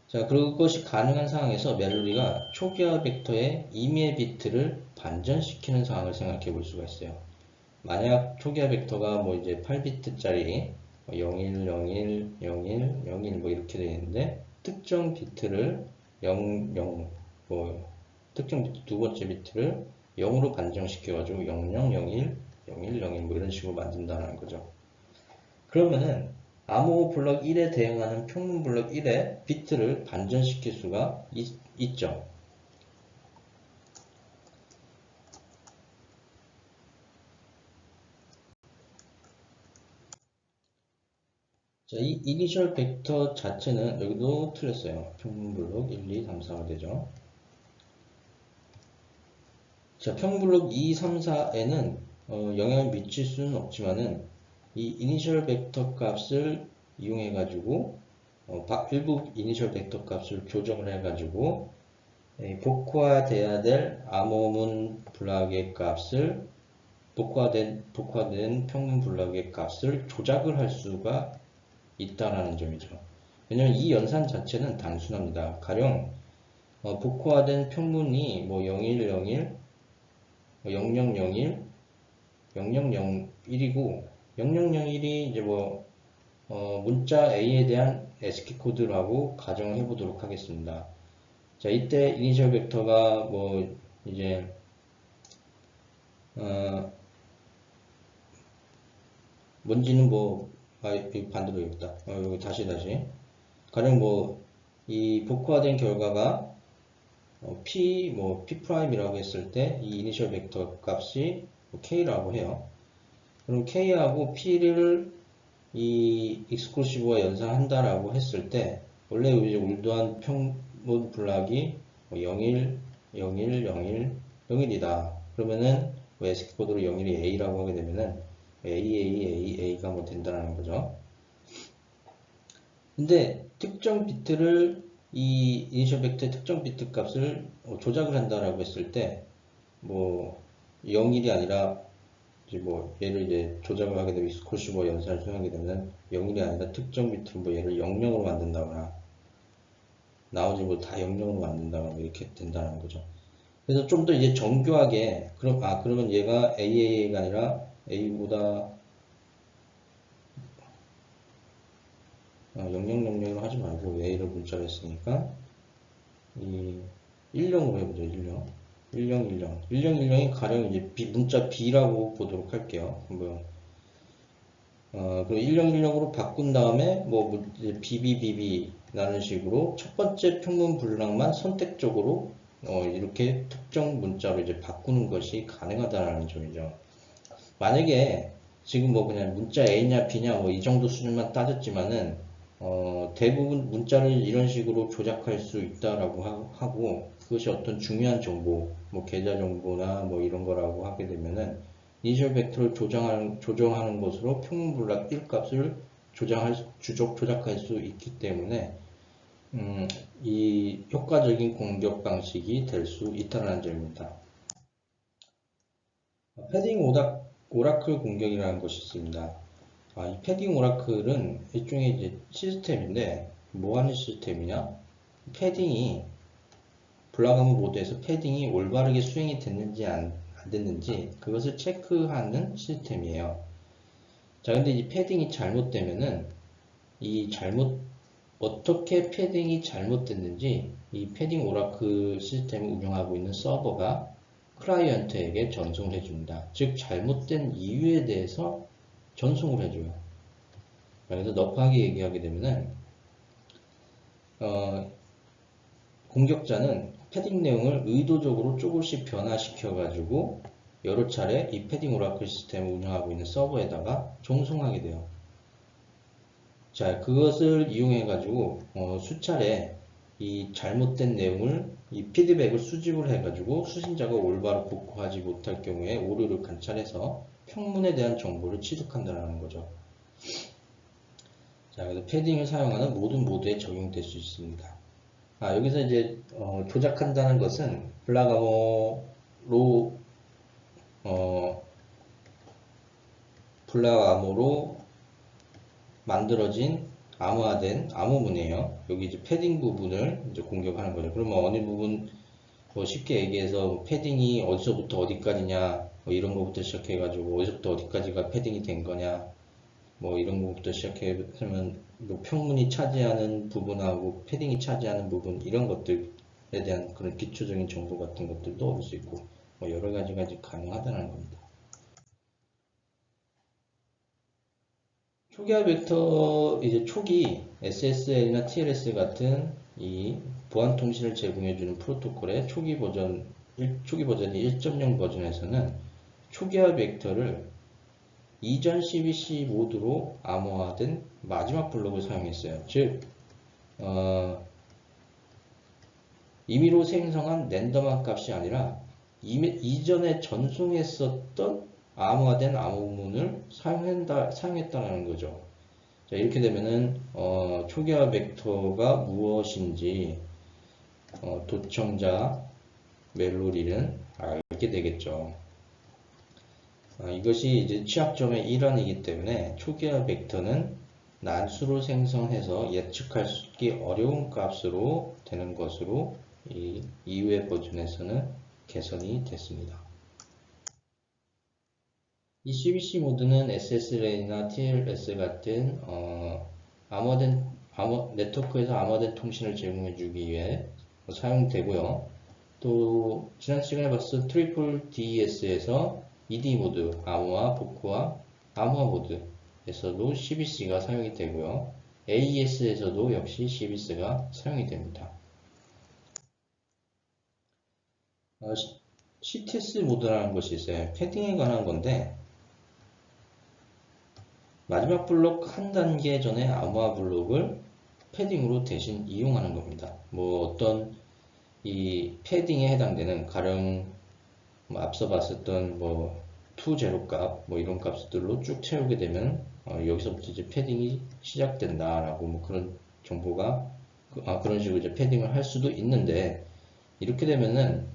자, 그것이 가능한 상황에서 멜로디가 초기화 벡터의 임의 비트를 반전시키는 상황을 생각해 볼 수가 있어요. 만약 초기화 벡터가 뭐 이제 8비트짜리 01, 01, 01, 01 뭐 이렇게 되어 있는데 특정 비트를 0, 0, 뭐 특정 비트 두 번째 비트를 0으로 반정시켜가지고 00, 01, 01, 01 뭐 이런 식으로 만든다는 거죠. 그러면은 암호 블럭 1에 대응하는 평문 블럭 1의 비트를 반전시킬 수가 있죠. 자, 이 이니셜 벡터 자체는 여기도 틀렸어요. 평문 블럭 1, 2, 3, 4가 되죠. 자, 평문 블럭 2, 3, 4에는 영향을 미칠 수는 없지만은 이 이니셜 벡터 값을 이용해 가지고 일부 이니셜 벡터 값을 조정을 해 가지고 복화돼야 될 암호문 블락의 값을 복화된 평문 블락의 값을 조작을 할 수가 있다라는 점이죠. 왜냐면 이 연산 자체는 단순합니다. 가령 복화된 평문이 뭐 0101, 0001, 0001이고 0001이 이제 뭐 문자 A에 대한 ASCII 코드라고 가정을 해보도록 하겠습니다. 자, 이때 이니셜 벡터가 뭐 이제 뭔지는 뭐 여기 반대로 여기다 여기 다시 가령 뭐 이 복화된 결과가 P P'이라고 했을 때 이 이니셜 벡터 값이 K라고 해요. 그럼 K하고 P를 이 익스클루시브와 연산한다라고 했을 때 원래 이제 올드한 평문 블락이 01, 01, 01, 01이다. 그러면은 ASCII 코드로 01이 A라고 하게 되면은 A가 뭐 된다는 거죠. 근데 특정 비트를 이 이니셜 벡터의 특정 비트 값을 조작을 한다라고 했을 때 뭐 01이 아니라 이제 뭐 얘를 이제 조작을 하게 되면 익스클루시브 연산을 수행하게 되면 01이 아니라 특정 비트를 뭐 얘를 00으로 만든다거나 나머지 뭐 다 00으로 만든다거나 이렇게 된다는 거죠. 그래서 좀 더 이제 정교하게 그러면 얘가 AAA가 아니라 A보다 0000으로 하지 말고 A를 문자로 했으니까 이 10으로 해보죠. 1010이 가령 이제 문자 B라고 보도록 할게요. 그리고 1010으로 바꾼 다음에 뭐 BBBB라는 식으로 첫 번째 평문 블락만 선택적으로 이렇게 특정 문자로 이제 바꾸는 것이 가능하다는 점이죠. 만약에 지금 뭐 그냥 문자 A냐 B냐 뭐 이 정도 수준만 따졌지만은 대부분 문자를 이런 식으로 조작할 수 있다라고 하고 그것이 어떤 중요한 정보, 뭐 계좌 정보나 뭐 이런 거라고 하게 되면은 이니셜 벡터를 조정하는 것으로 평문 블락 1 값을 조작할 수 있기 때문에 이 효과적인 공격 방식이 될 수 있다는 점입니다. 패딩 오라클 공격이라는 것이 있습니다. 이 패딩 오라클은 일종의 이제 시스템인데 뭐 하는 시스템이냐? 패딩이 블락암 모드에서 패딩이 올바르게 수행이 됐는지 안 됐는지 그것을 체크하는 시스템이에요. 자, 근데 이 패딩이 잘못되면은 어떻게 패딩이 잘못됐는지 이 패딩 오라클 시스템을 운영하고 있는 서버가 클라이언트에게 전송을 해줍니다. 즉 잘못된 이유에 대해서 전송을 해줘요. 그래서 넉하게 얘기하게 되면은 공격자는 패딩 내용을 의도적으로 조금씩 변화시켜 가지고 여러 차례 이 패딩 오라클 시스템을 운영하고 있는 서버에다가 전송하게 돼요. 자, 그것을 이용해 가지고 수차례 이 잘못된 내용을 이 피드백을 수집을 해가지고 수신자가 올바로 복구하지 못할 경우에 오류를 관찰해서 평문에 대한 정보를 취득한다는 거죠. 자, 그래서 패딩을 사용하는 모든 모드에 적용될 수 있습니다. 여기서 이제 조작한다는 것은 블락암호로 블락암호로 만들어진 암호화된 암호문이에요. 여기 이제 패딩 부분을 이제 공격하는 거죠. 그러면 어느 부분 쉽게 얘기해서 패딩이 어디서부터 어디까지냐 이런 거부터 시작해가지고 어디서부터 어디까지가 패딩이 된 거냐 이런 거부터 시작하면 평문이 차지하는 부분하고 패딩이 차지하는 부분 이런 것들에 대한 그런 기초적인 정보 같은 것들도 얻을 수 있고 여러 가지가 가능하다는 겁니다. 초기화 벡터 이제 초기 SSL이나 TLS 같은 이 보안 통신을 제공해주는 프로토콜의 초기 버전이 1.0 버전에서는 초기화 벡터를 이전 CBC 모드로 암호화된 마지막 블록을 사용했어요. 즉 임의로 생성한 랜덤한 값이 아니라 이전에 전송했었던 암호화된 암호문을 사용했다는 거죠. 자, 이렇게 되면은 초기화 벡터가 무엇인지 도청자 멜로디는 알게 되겠죠. 이것이 이제 취약점의 일환이기 때문에 초기화 벡터는 난수로 생성해서 예측하기 어려운 값으로 되는 것으로 이 이후의 버전에서는 개선이 됐습니다. 이 CBC 모드는 SSL이나 TLS 같은 네트워크에서 암호화된 통신을 제공해주기 위해 사용되고요. 또 지난 시간에 봤던 트리플 DES에서 ED 모드, 암호화, 복구화, 암호화 모드에서도 CBC가 사용이 되고요. AES에서도 역시 CBC가 사용이 됩니다. CTS 모드라는 것이 있어요. 패딩에 관한 건데 마지막 블록 한 단계 전에 암호화 블록을 패딩으로 대신 이용하는 겁니다. 어떤 이 패딩에 해당되는 가령 앞서 봤었던 to0 값 이런 값들로 쭉 채우게 되면 여기서부터 이제 패딩이 시작된다라고 그런 정보가 그런 식으로 이제 패딩을 할 수도 있는데 이렇게 되면은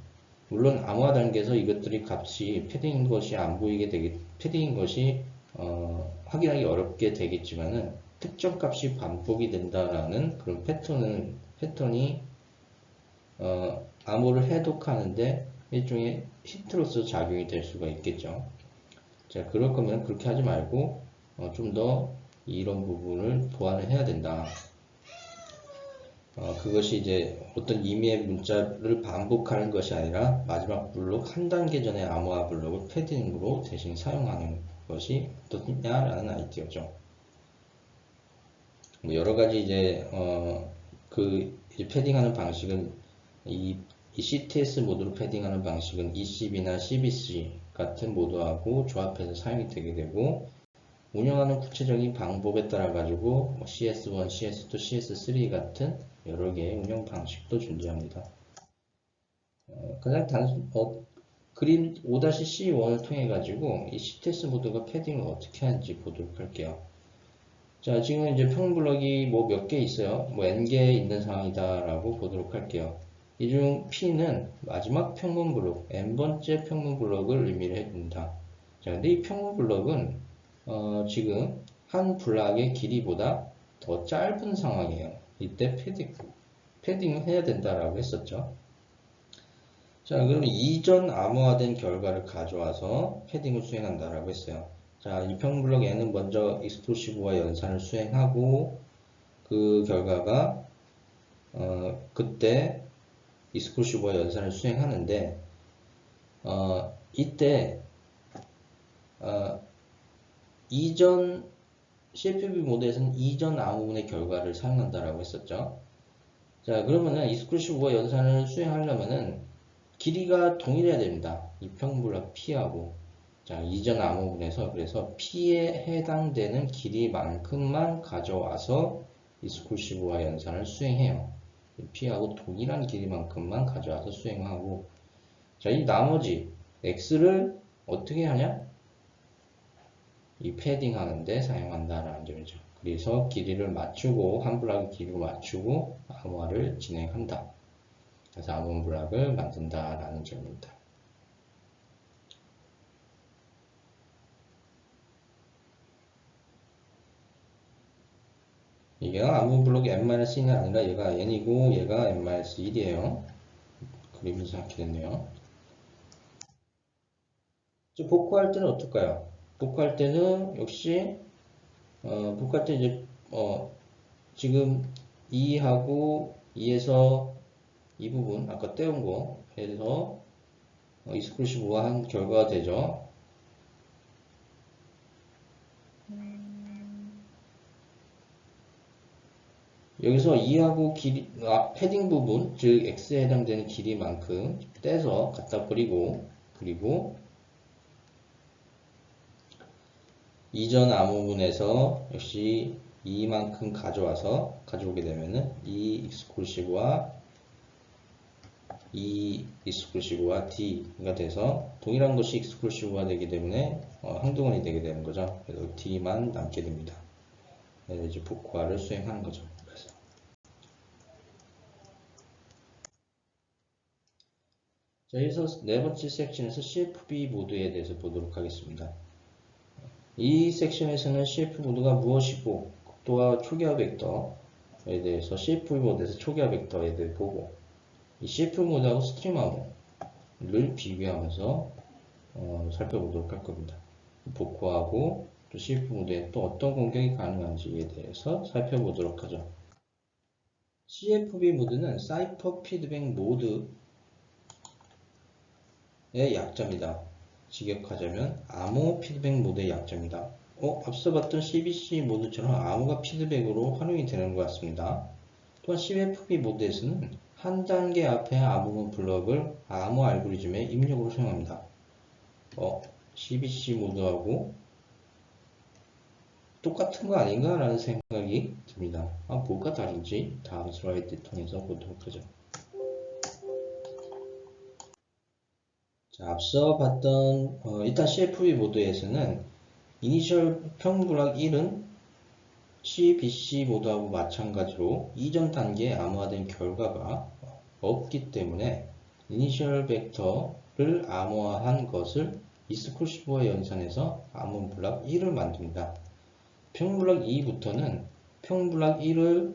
물론 암호화 단계에서 이것들이 값이 패딩인 것이 안 보이게 패딩인 것이 확인하기 어렵게 되겠지만은 특정 값이 반복이 된다라는 그런 패턴이 암호를 해독하는데 일종의 힌트로서 작용이 될 수가 있겠죠. 자, 그럴 거면 그렇게 하지 말고 좀 더 이런 부분을 보완을 해야 된다. 그것이 이제 어떤 임의의 문자를 반복하는 것이 아니라 마지막 블록 한 단계 전에 암호화 블록을 패딩으로 대신 사용하는 것이 어떻냐라는 아이디어죠. 여러 가지 이제 패딩하는 방식은 이 CTS 모드로 패딩하는 방식은 ECB나 CBC 같은 모드하고 조합해서 사용이 되게 되고 운영하는 구체적인 방법에 따라 가지고 CS1, CS2, CS3 같은 여러 개의 운영 방식도 존재합니다. 가장 그림 5-C1을 통해 가지고 이 CTS 모드가 패딩을 어떻게 하는지 보도록 할게요. 자, 지금 이제 평문 블럭이 몇 개 있어요. N개 있는 상황이다라고 보도록 할게요. 이 중 P는 마지막 평문 블록, N번째 평문 블록을 의미를 해줍니다. 자, 근데 이 평문 블록은 지금 한 블락의 길이보다 더 짧은 상황이에요. 이때 패딩을 해야 된다라고 했었죠. 자, 그럼 이전 암호화된 결과를 가져와서 패딩을 수행한다라고 했어요. 자, 이 평문 블록 N은 먼저 익스플로시브와 연산을 수행하고 그 결과가 그때 익스플로시브와 연산을 수행하는데 이때 이전 CFB 모드에서는 이전 암호문의 결과를 사용한다라고 했었죠. 자, 그러면은 익스클루시브와 연산을 수행하려면은 길이가 동일해야 됩니다. 이 평문 블록 P하고. 자, 이전 암호문에서 그래서 P에 해당되는 길이만큼만 가져와서 익스클루시브와 연산을 수행해요. p하고 동일한 길이만큼만 가져와서 수행하고, 자, 이 나머지 x를 어떻게 하냐? 이 패딩 하는데 사용한다라는 점이죠. 그래서 길이를 맞추고, 한 블락의 길이를 맞추고 암호화를 진행한다. 그래서 암호 블락을 만든다라는 점입니다. 이게 암호 블록이 n-1이 아니라 얘가 n이고 얘가 n-1이에요. 그림이 이렇게 됐네요. 복구할 때는 어떨까요? 복구할 때는 역시 복구할 때 이제 지금 2하고 2에서 이 부분 아까 떼온 거 해서 익스클루시브화 한 결과가 되죠. 여기서 2하고 길이 패딩 부분 즉 x에 해당되는 길이만큼 떼서 갖다 버리고, 그리고 이전 암호문에서 역시 2만큼 가져오게 되면은 이 익스클루시브와 이 익스클루시브와 D가 돼서 동일한 것이 익스클루시브가 되기 때문에 한동안이 되게 되는 거죠. 그래서 D만 남게 됩니다. 그래서 이제 복구화를 수행하는 거죠. 그래서 자, 여기서 네 번째 섹션에서 CFB 모드에 대해서 보도록 하겠습니다. 이 섹션에서는 CFB 모드가 무엇이고, 또한 초기화 벡터에 대해서 CFB 모드에서 초기화 벡터에 대해 보고, 이 CFB 모드하고 스트림 암호를 비교하면서 살펴보도록 할 겁니다. 복구하고 또 CFB 모드에 또 어떤 공격이 가능한지에 대해서 살펴보도록 하죠. CFB 모드는 사이퍼 피드백 모드의 약자입니다. 직역하자면 암호 피드백 모드의 약자입니다. 앞서 봤던 CBC 모드처럼 암호가 피드백으로 활용이 되는 것 같습니다. 또한 CFB 모드에서는 한 단계 앞에 암호문 블럭을 암호 알고리즘의 입력으로 사용합니다. CBC 모드하고 똑같은 거 아닌가? 라는 생각이 듭니다. 뭐가 다른지 다음 슬라이드 통해서 보도록 하죠. 자, 앞서 봤던 일단 CFB 모드에서는 이니셜 평분락 1은 CBC 모드하고 마찬가지로 이전 단계에 암호화된 결과가 없기 때문에 이니셜 벡터를 암호화한 것을 익스클루시브와 연산해서 암호 블락 1을 만듭니다. 평블락 2부터는 평블락 1과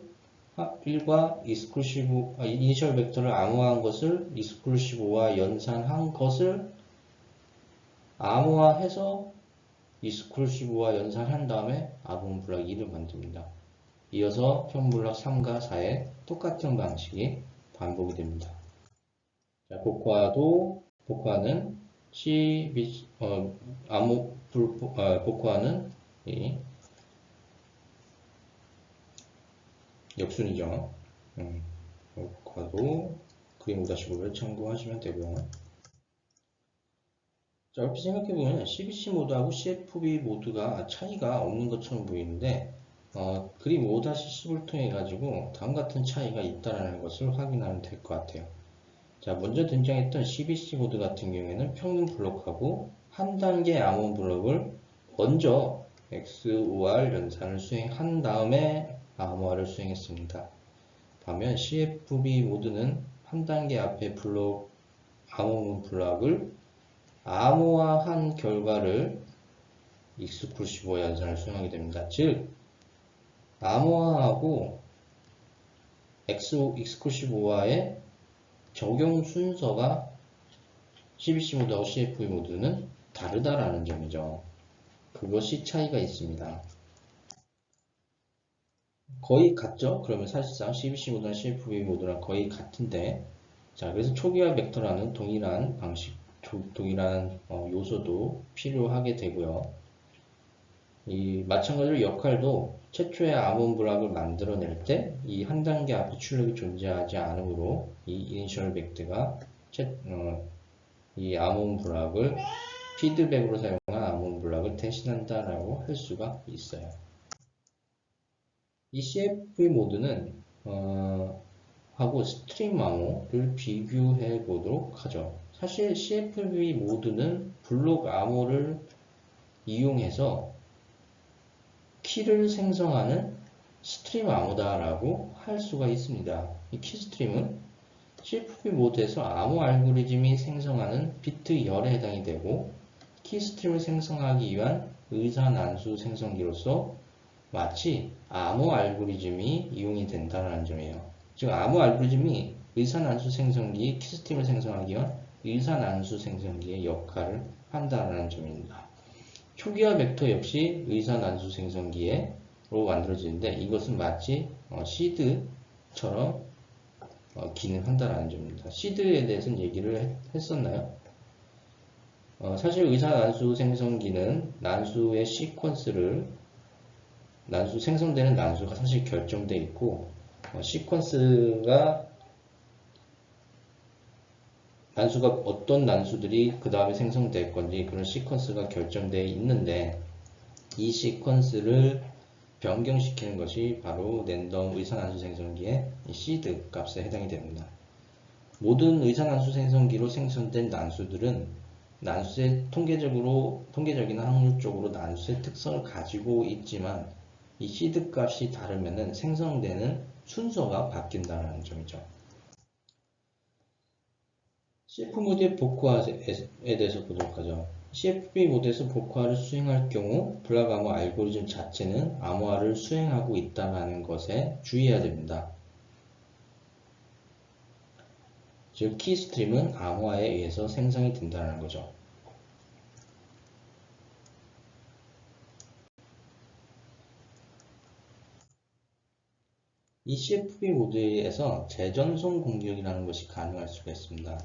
이니셜 벡터를 암호화한 것을 익스클루시브와 연산한 것을 암호화해서 익스클루시브와 연산한 다음에 암호 블락 2를 만듭니다. 이어서 평블락 3과 4에 똑같은 방식이 반복이 됩니다. 자, 복화는 복화는 이 역순이죠. 복화도 그림 5-5를 참고하시면 되고요. 자, 이렇게 생각해보면 CBC 모드하고 CFB 모드가 차이가 없는 것처럼 보이는데 그림 5-10을 통해 가지고 다음 같은 차이가 있다는 것을 확인하면 될 것 같아요. 자, 먼저 등장했던 CBC 모드 같은 경우에는 평균 블록하고 한 단계 암호 블록을 먼저 XOR 연산을 수행한 다음에 암호화를 수행했습니다. 반면 CFB 모드는 한 단계 앞에 암호문 블록을 암호화한 결과를 익스클루시브 연산을 수행하게 됩니다. 즉, 암호화하고 익스클루시브화의 적용 순서가 CBC 모드하고 CFB 모드는 다르다라는 점이죠. 그것이 차이가 있습니다. 거의 같죠? 그러면 사실상 CBC 모드나 CFB 모드랑 거의 같은데, 자, 그래서 초기화 벡터라는 동일한 방식, 동일한 요소도 필요하게 되고요. 마찬가지로 역할도 최초의 암호 블록을 만들어낼 때 이 한 단계 앞에 출력이 존재하지 않으므로 이 이니셜 벡터가 이 암호 블록을 피드백으로 사용한 암호 블록을 대신한다라고 할 수가 있어요. 이 CFB 모드는 하고 스트림 암호를 비교해 보도록 하죠. 사실 CFB 모드는 블록 암호를 이용해서 키를 생성하는 스트림 암호다라고 할 수가 있습니다. 이 키스트림은 CFB 모드에서 암호 알고리즘이 생성하는 비트 열에 해당이 되고 키스트림을 생성하기 위한 의사난수 생성기로서 마치 암호 알고리즘이 이용이 된다는 점이에요. 즉 암호 알고리즘이 의사난수 생성기 키스트림을 생성하기 위한 의사난수 생성기의 역할을 한다는 점입니다. 초기화 벡터 역시 의사난수 생성기로 만들어지는데 이것은 마치 시드처럼 기능한다는 점입니다. 시드에 대해서는 얘기를 했었나요? 사실 의사난수 생성기는 난수의 시퀀스를 난수 생성되는 난수가 사실 결정되어 있고 시퀀스가 난수가 어떤 난수들이 그 다음에 생성될 건지 그런 시퀀스가 결정되어 있는데 이 시퀀스를 변경시키는 것이 바로 랜덤 의사난수 생성기의 시드 값에 해당이 됩니다. 모든 의사난수 생성기로 생성된 난수들은 난수의 통계적인 확률적으로 난수의 특성을 가지고 있지만 이 시드 값이 다르면 생성되는 순서가 바뀐다는 점이죠. CF 모드의 복구화에 대해서 보도록 하죠. CFB 모드에서 복구화를 수행할 경우 블락 암호 알고리즘 자체는 암호화를 수행하고 있다는 것에 주의해야 됩니다. 즉 키스트림은 암호화에 의해서 생성이 된다는 거죠. 이 CFB 모드에서 재전송 공격이라는 것이 가능할 수가 있습니다.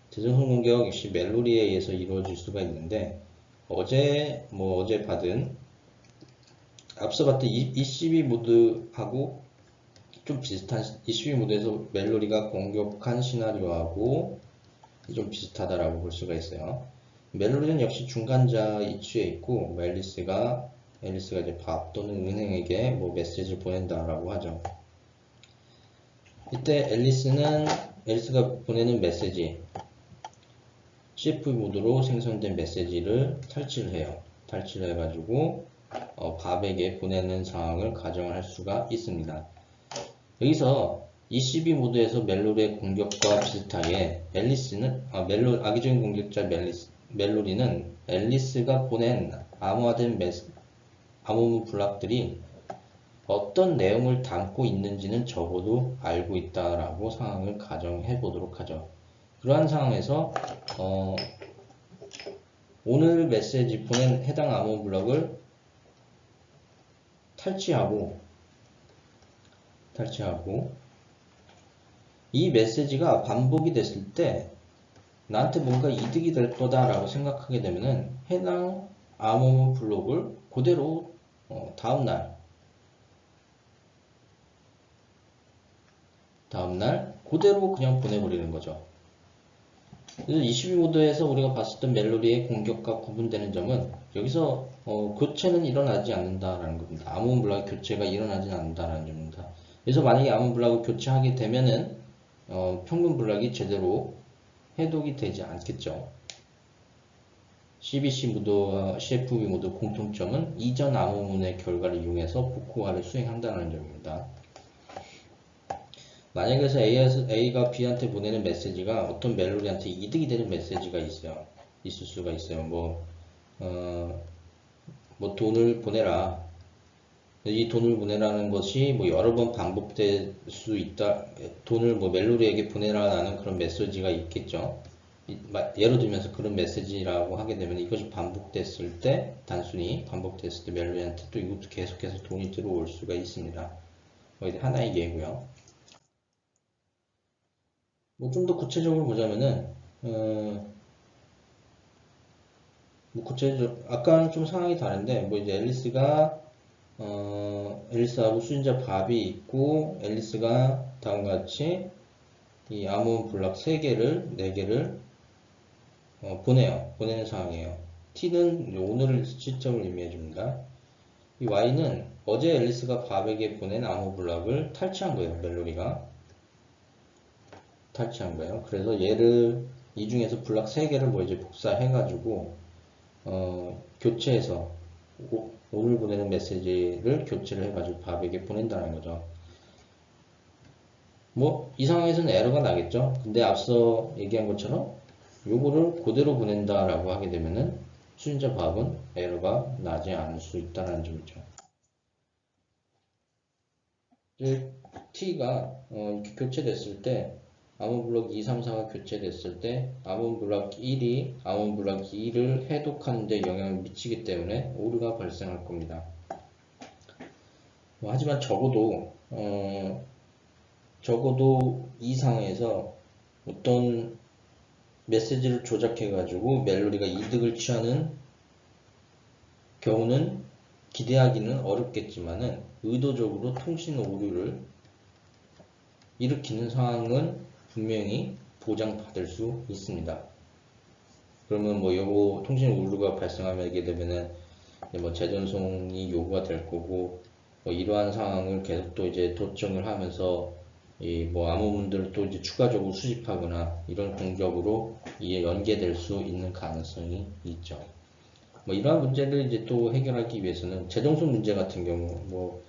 재전송 공격 역시 멜로디에 의해서 이루어질 수가 있는데 어제 받은 앞서 봤던 ECB 모드하고 좀 비슷한 ECB 모드에서 멜로디가 공격한 시나리오하고 좀 비슷하다라고 볼 수가 있어요. 멜로디는 역시 중간자 위치에 있고 앨리스가 이제 밥 또는 은행에게 메시지를 보낸다라고 하죠. 이때 앨리스가 보내는 메시지 CF 모드로 생성된 메시지를 탈취를 해요. 탈취를 해가지고 밥에게 보내는 상황을 가정을 할 수가 있습니다. 여기서 ECB 모드에서 멜로리의 공격과 비슷하게 악의적인 공격자 멜로리는 앨리스가 보낸 암호화된 암호문 블락들이 어떤 내용을 담고 있는지는 적어도 알고 있다라고 상황을 가정해 보도록 하죠. 그러한 상황에서 오늘 메시지 보낸 해당 암호 블럭을 탈취하고 이 메시지가 반복이 됐을 때 나한테 뭔가 이득이 될 거다라고 생각하게 되면은 해당 암호 블록을 그대로 다음날 그대로 그냥 보내버리는 거죠. 그래서 22모드에서 우리가 봤었던 멜로디의 공격과 구분되는 점은 여기서 교체는 일어나지 않는다라는 겁니다. 암호 블락 교체가 일어나지 않는다라는 점입니다. 그래서 만약에 암호 블락을 교체하게 되면은 평균 블락이 제대로 해독이 되지 않겠죠. CBC 모드와 CFB 모드 공통점은 이전 암호문의 결과를 이용해서 복구화를 수행한다는 점입니다. 만약에 A가 B한테 보내는 메시지가 어떤 멜로디한테 이득이 되는 메시지가 있을 수가 있어요. 돈을 보내라. 이 돈을 보내라는 것이 여러 번 반복될 수 있다. 돈을 멜로디에게 보내라라는 그런 메시지가 있겠죠. 예를 들면서 그런 메시지라고 하게 되면 이것이 단순히 반복됐을 때 멜로디한테 또 이것도 계속해서 돈이 들어올 수가 있습니다. 하나의 예고요. 좀 더 구체적으로 보자면은, 아까는 좀 상황이 다른데, 이제 앨리스하고 수신자 밥이 있고, 앨리스가 다음과 같이 이 암호 블락 3개를, 4개를 보내요. 보내는 상황이에요. T는 오늘 시점을 의미해줍니다. 이 Y는 어제 앨리스가 밥에게 보낸 암호 블락을 탈취한 거예요, 멜로디가. 탈취한 거예요. 그래서 얘를 이 중에서 블락 3개를 뭐 이제 복사해가지고 교체해서 오늘 보내는 메시지를 교체를 해가지고 밥에게 보낸다는 거죠. 뭐 이 상황에서는 에러가 나겠죠. 근데 앞서 얘기한 것처럼 요거를 그대로 보낸다라고 하게 되면은 수신자 밥은 에러가 나지 않을 수 있다는 점이죠. T가 이렇게 교체됐을 때 암호블록 2, 3, 4가 교체됐을 때 암호블록 1이 암호블록 2를 해독하는 데 영향을 미치기 때문에 오류가 발생할 겁니다. 하지만 적어도 이 상황에서 어떤 메시지를 조작해 가지고 멜로디가 이득을 취하는 경우는 기대하기는 어렵겠지만은 의도적으로 통신 오류를 일으키는 상황은 분명히 보장받을 수 있습니다. 그러면 뭐 요거 통신 오류가 발생하게 되면은 뭐 재전송이 요구가 될 거고 뭐 이러한 상황을 계속 또 이제 도청을 하면서 이 뭐 암호문들을 또 이제 추가적으로 수집하거나 이런 공적으로 이에 연계될 수 있는 가능성이 있죠. 뭐 이러한 문제를 이제 또 해결하기 위해서는 재정송 문제 같은 경우 뭐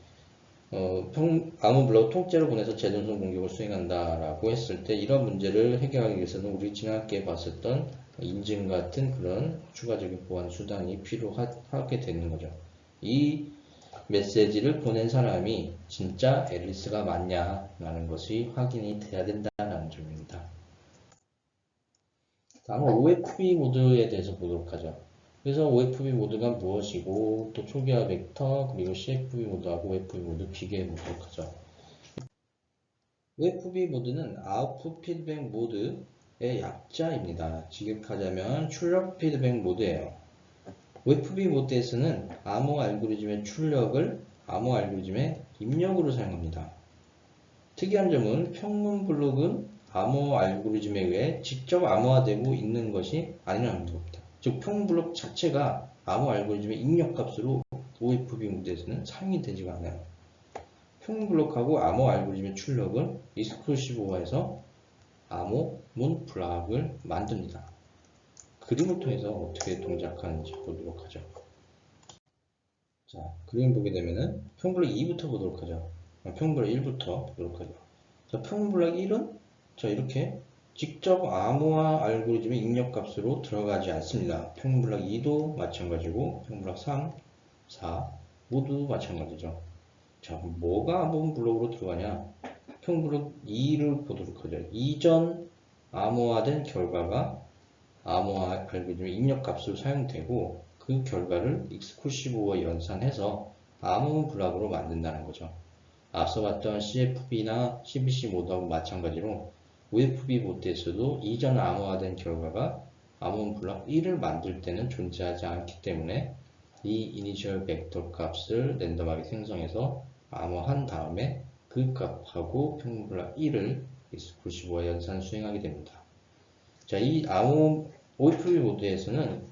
암호블록 통째로 보내서 재전송 공격을 수행한다라고 했을 때 이런 문제를 해결하기 위해서는 우리 지난주에 봤었던 인증 같은 그런 추가적인 보안 수단이 필요하게 되는 거죠. 이 메시지를 보낸 사람이 진짜 앨리스가 맞냐라는 것이 확인이 돼야 된다는 점입니다. 다음은 OFB 모드에 대해서 보도록 하죠. 그래서 OFB 모드가 무엇이고 또 초기화 벡터 그리고 CFB 모드하고 OFB 모드 비교해 보도록 하죠. OFB 모드는 아웃풋 피드백 모드의 약자입니다. 직역하자면 출력 피드백 모드예요. OFB 모드에서는 암호 알고리즘의 출력을 암호 알고리즘의 입력으로 사용합니다. 특이한 점은 평문 블록은 암호 알고리즘에 의해 직접 암호화되고 있는 것이 아니라는 겁니다. 즉 평문 블록 자체가 암호 알고리즘의 입력 값으로 OFB 모드에서는 사용이 되지가 않아요. 평문 블록하고 암호 알고리즘의 출력은 익스클루시브화에서 암호문 블록을 만듭니다. 그림을 통해서 어떻게 동작하는지 보도록 하죠. 자, 그림 보게 되면은 평블럭 2부터 보도록 하죠. 평블럭 1부터 보도록 하죠. 자, 평블럭 1은 자, 이렇게 직접 암호화 알고리즘의 입력값으로 들어가지 않습니다. 평블럭 2도 마찬가지고 평블럭 3, 4 모두 마찬가지죠. 자, 뭐가 암호문 블록으로 들어가냐? 평블럭 2를 보도록 하죠. 이전 암호화된 결과가 암호화 알고리즘의 입력값으로 사용되고 그 결과를 익스클루시브와 연산해서 암호문 블록으로 만든다는 거죠. 앞서 봤던 CFB나 CBC 모드하고 마찬가지로 OFB 모드에서도 이전 암호화된 결과가 암호문 블록 1을 만들 때는 존재하지 않기 때문에 이 이니셜 벡터 값을 랜덤하게 생성해서 암호한 다음에 그 값하고 평문 블록 1을 익스클루시브와 연산 수행하게 됩니다. 자, 이 OFB 모드에서는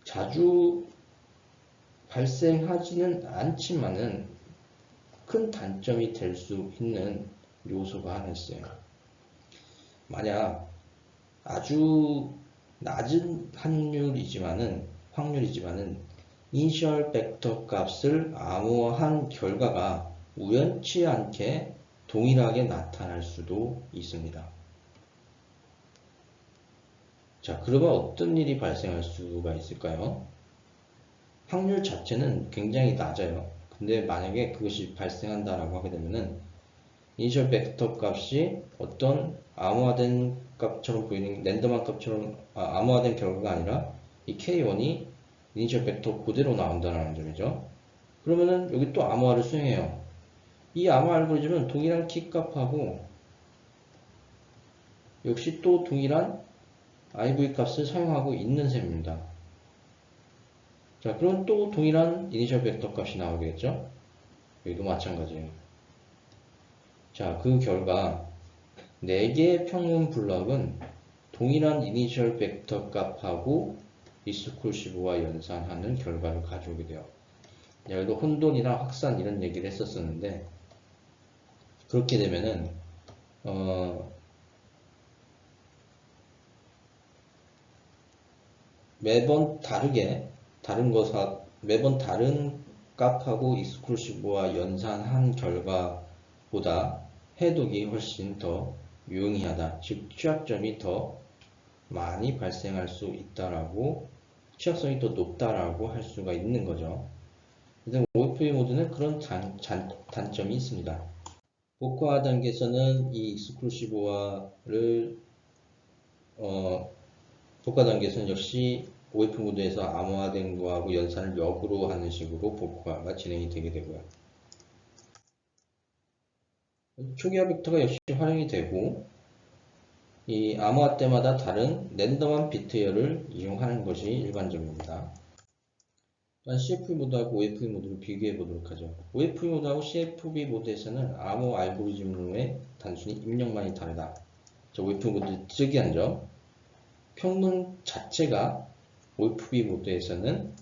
자주 발생하지는 않지만은 큰 단점이 될 수 있는 요소가 하나 있어요. 만약 아주 낮은 확률이지만은 이니셜 벡터 값을 암호화한 결과가 우연치 않게 동일하게 나타날 수도 있습니다. 자, 그러면 어떤 일이 발생할 수가 있을까요? 확률 자체는 굉장히 낮아요. 근데 만약에 그것이 발생한다라고 하게 되면은 이니셜 벡터 값이 어떤 암호화된 값처럼 보이는 랜덤한 값처럼 암호화된 결과가 아니라 이 K1이 이니셜 벡터 그대로 나온다는 점이죠. 그러면은 여기 또 암호화를 수행해요. 이 암호 알고리즘은 동일한 키 값하고 역시 또 동일한 IV 값을 사용하고 있는 셈입니다. 자, 그럼 또 동일한 이니셜 벡터 값이 나오겠죠? 여기도 마찬가지예요. 자, 그 결과 4개의 평문 블럭은 동일한 이니셜 벡터 값하고 익스클루시브와 연산하는 결과를 가져오게 돼요. 여기도 혼돈이나 확산 이런 얘기를 했었었는데 그렇게 되면은 매번 매번 다른 값하고 익스클루시브와 연산한 결과보다 해독이 훨씬 더 유용하다. 즉 취약점이 더 많이 발생할 수 있다라고, 취약성이 더 높다라고 할 수가 있는 거죠. 그래서 OFE 모드는 그런 단점이 있습니다. 복화 단계에서는 이 익스클루시브화를 복화 단계에서는 역시 OF 모드에서 암호화된 거하고 연산을 역으로 하는 식으로 복화가 진행이 되게 되고요. 초기화 벡터가 역시 활용이 되고, 이 암호화 때마다 다른 랜덤한 비트열을 이용하는 것이 일반적입니다. CFV 모드하고 OFV 모드를 비교해 보도록 하죠. OFV 모드하고 CFV 모드에서는 암호 알고리즘으로의 단순히 입력만이 다르다. OFV 모드 특이한 점, 평문 자체가 OFV 모드에서는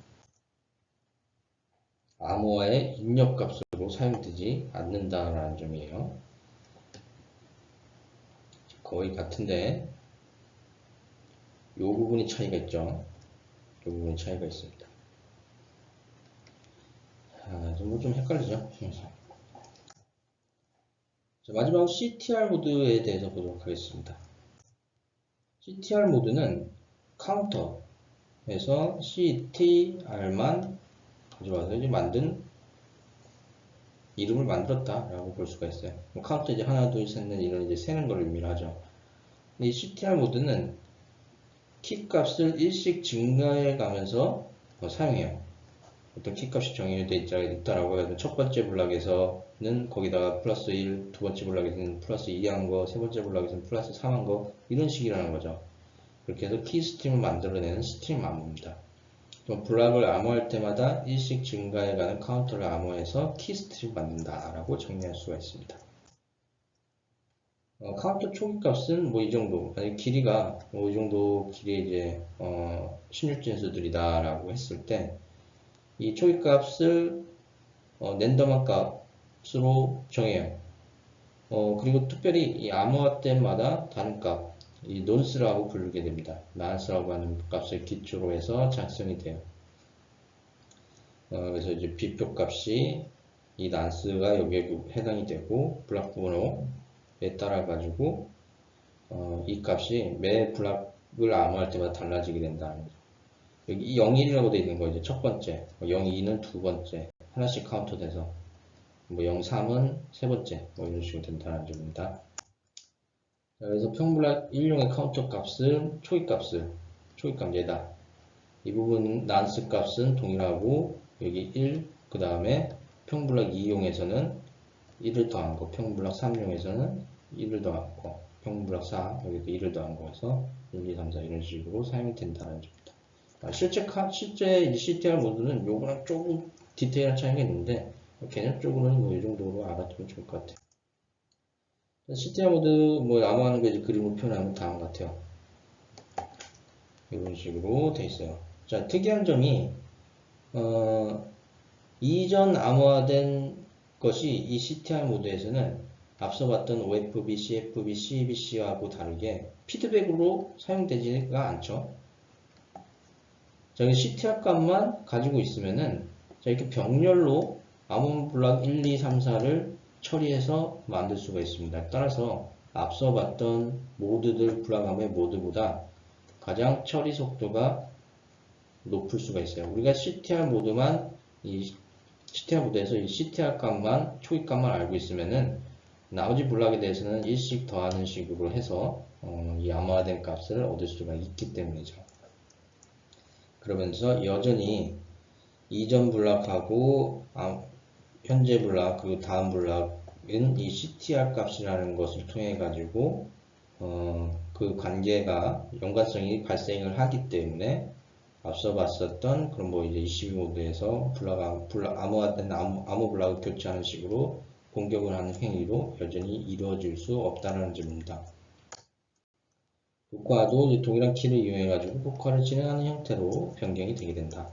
암호화의 입력값으로 사용되지 않는다라는 점이에요. 거의 같은데 이 부분이 차이가 있죠. 이 부분이 차이가 있습니다. 좀 헷갈리죠? 자, 마지막으로 CTR 모드에 대해서 보도록 하겠습니다. CTR 모드는 카운터에서 CTR만 가져와서 이제 이름을 만들었다라고 볼 수가 있어요. 카운터 이제 하나, 둘, 셋, 넷 이런 이제 세는 걸 의미하죠. 이 CTR 모드는 키 값을 일씩 증가해 가면서 사용해요. 어떤 키 값이 정해져 있다라고 해서 첫 번째 블락에서는 거기다가 플러스 1, 두 번째 블락에서는 플러스 2 한 거, 세 번째 블락에서는 플러스 3 한 거, 이런 식이라는 거죠. 그렇게 해서 키 스트림을 만들어내는 스트림 암호입니다. 블락을 암호할 때마다 일씩 증가해가는 카운터를 암호해서 키 스트림 만든다라고 정리할 수가 있습니다. 카운터 초기 값은 뭐 이 정도, 만약 길이가 뭐 이 정도 길이의 이제 16진수들이다라고 했을 때 이 초기 값을 랜덤한 값으로 정해요. 그리고 특별히 이 암호화 때마다 다른 값, 이 논스라고 부르게 됩니다. 난스라고 하는 값을 기초로 해서 작성이 돼요. 그래서 이제 비표 값이 이 난스가 여기에 해당이 되고 블락 번호에 따라 가지고 이 값이 매 블락을 암호할 때마다 달라지게 된다는 거죠. 여기 0, 1이라고 되어 있는 거 이제 첫 번째, 0, 2는 두 번째, 하나씩 카운트 돼서 뭐 0, 3은 세 번째, 뭐 이런 식으로 된다는 점입니다. 그래서 평블락 1용의 카운터 값은 초기값 얘다. 이 부분 난스 값은 동일하고 여기 1, 그 다음에 평블락 2용에서는 1을 더한 거, 평블락 3용에서는 1을 더한 거, 평블락 4, 여기도 1을 더한 거에서 1, 2, 3, 4 이런 식으로 사용이 된다는 점입니다. 실제 CTR 모드는 요거랑 조금 디테일한 차이가 있는데 개념적으로는 뭐 이 정도로 알아두면 좋을 것 같아요. CTR 모드 뭐 암호하는 거 이제 그림으로 표현하면 다음 같아요. 이런 식으로 돼 있어요. 자, 특이한 점이 이전 암호화된 것이 이 CTR 모드에서는 앞서 봤던 OFB, CFB, CBC하고 다르게 피드백으로 사용되지가 않죠. 자, CTR 값만 가지고 있으면은 자, 이렇게 병렬로 암호 블락 1, 2, 3, 4를 처리해서 만들 수가 있습니다. 따라서 앞서 봤던 모드들 블락암의 모드보다 가장 처리 속도가 높을 수가 있어요. 우리가 CTR 모드만 이 CTR 모드에서 이 CTR 값만 초기 값만 알고 있으면은 나머지 블락에 대해서는 일씩 더하는 식으로 해서 이 암호화된 값을 얻을 수가 있기 때문이죠. 그러면서 여전히 이전 블락하고 현재 블락 그리고 다음 블락은 이 CTR 값이라는 것을 통해 가지고 그 관계가 연관성이 발생을 하기 때문에 앞서 봤었던 그런 뭐 이제 22모드에서 암호화된 암호 블락을 교체하는 식으로 공격을 하는 행위로 여전히 이루어질 수 없다는 점입니다. 복화도 동일한 키를 이용해 가지고 복화를 진행하는 형태로 진행이 되게 됩니다.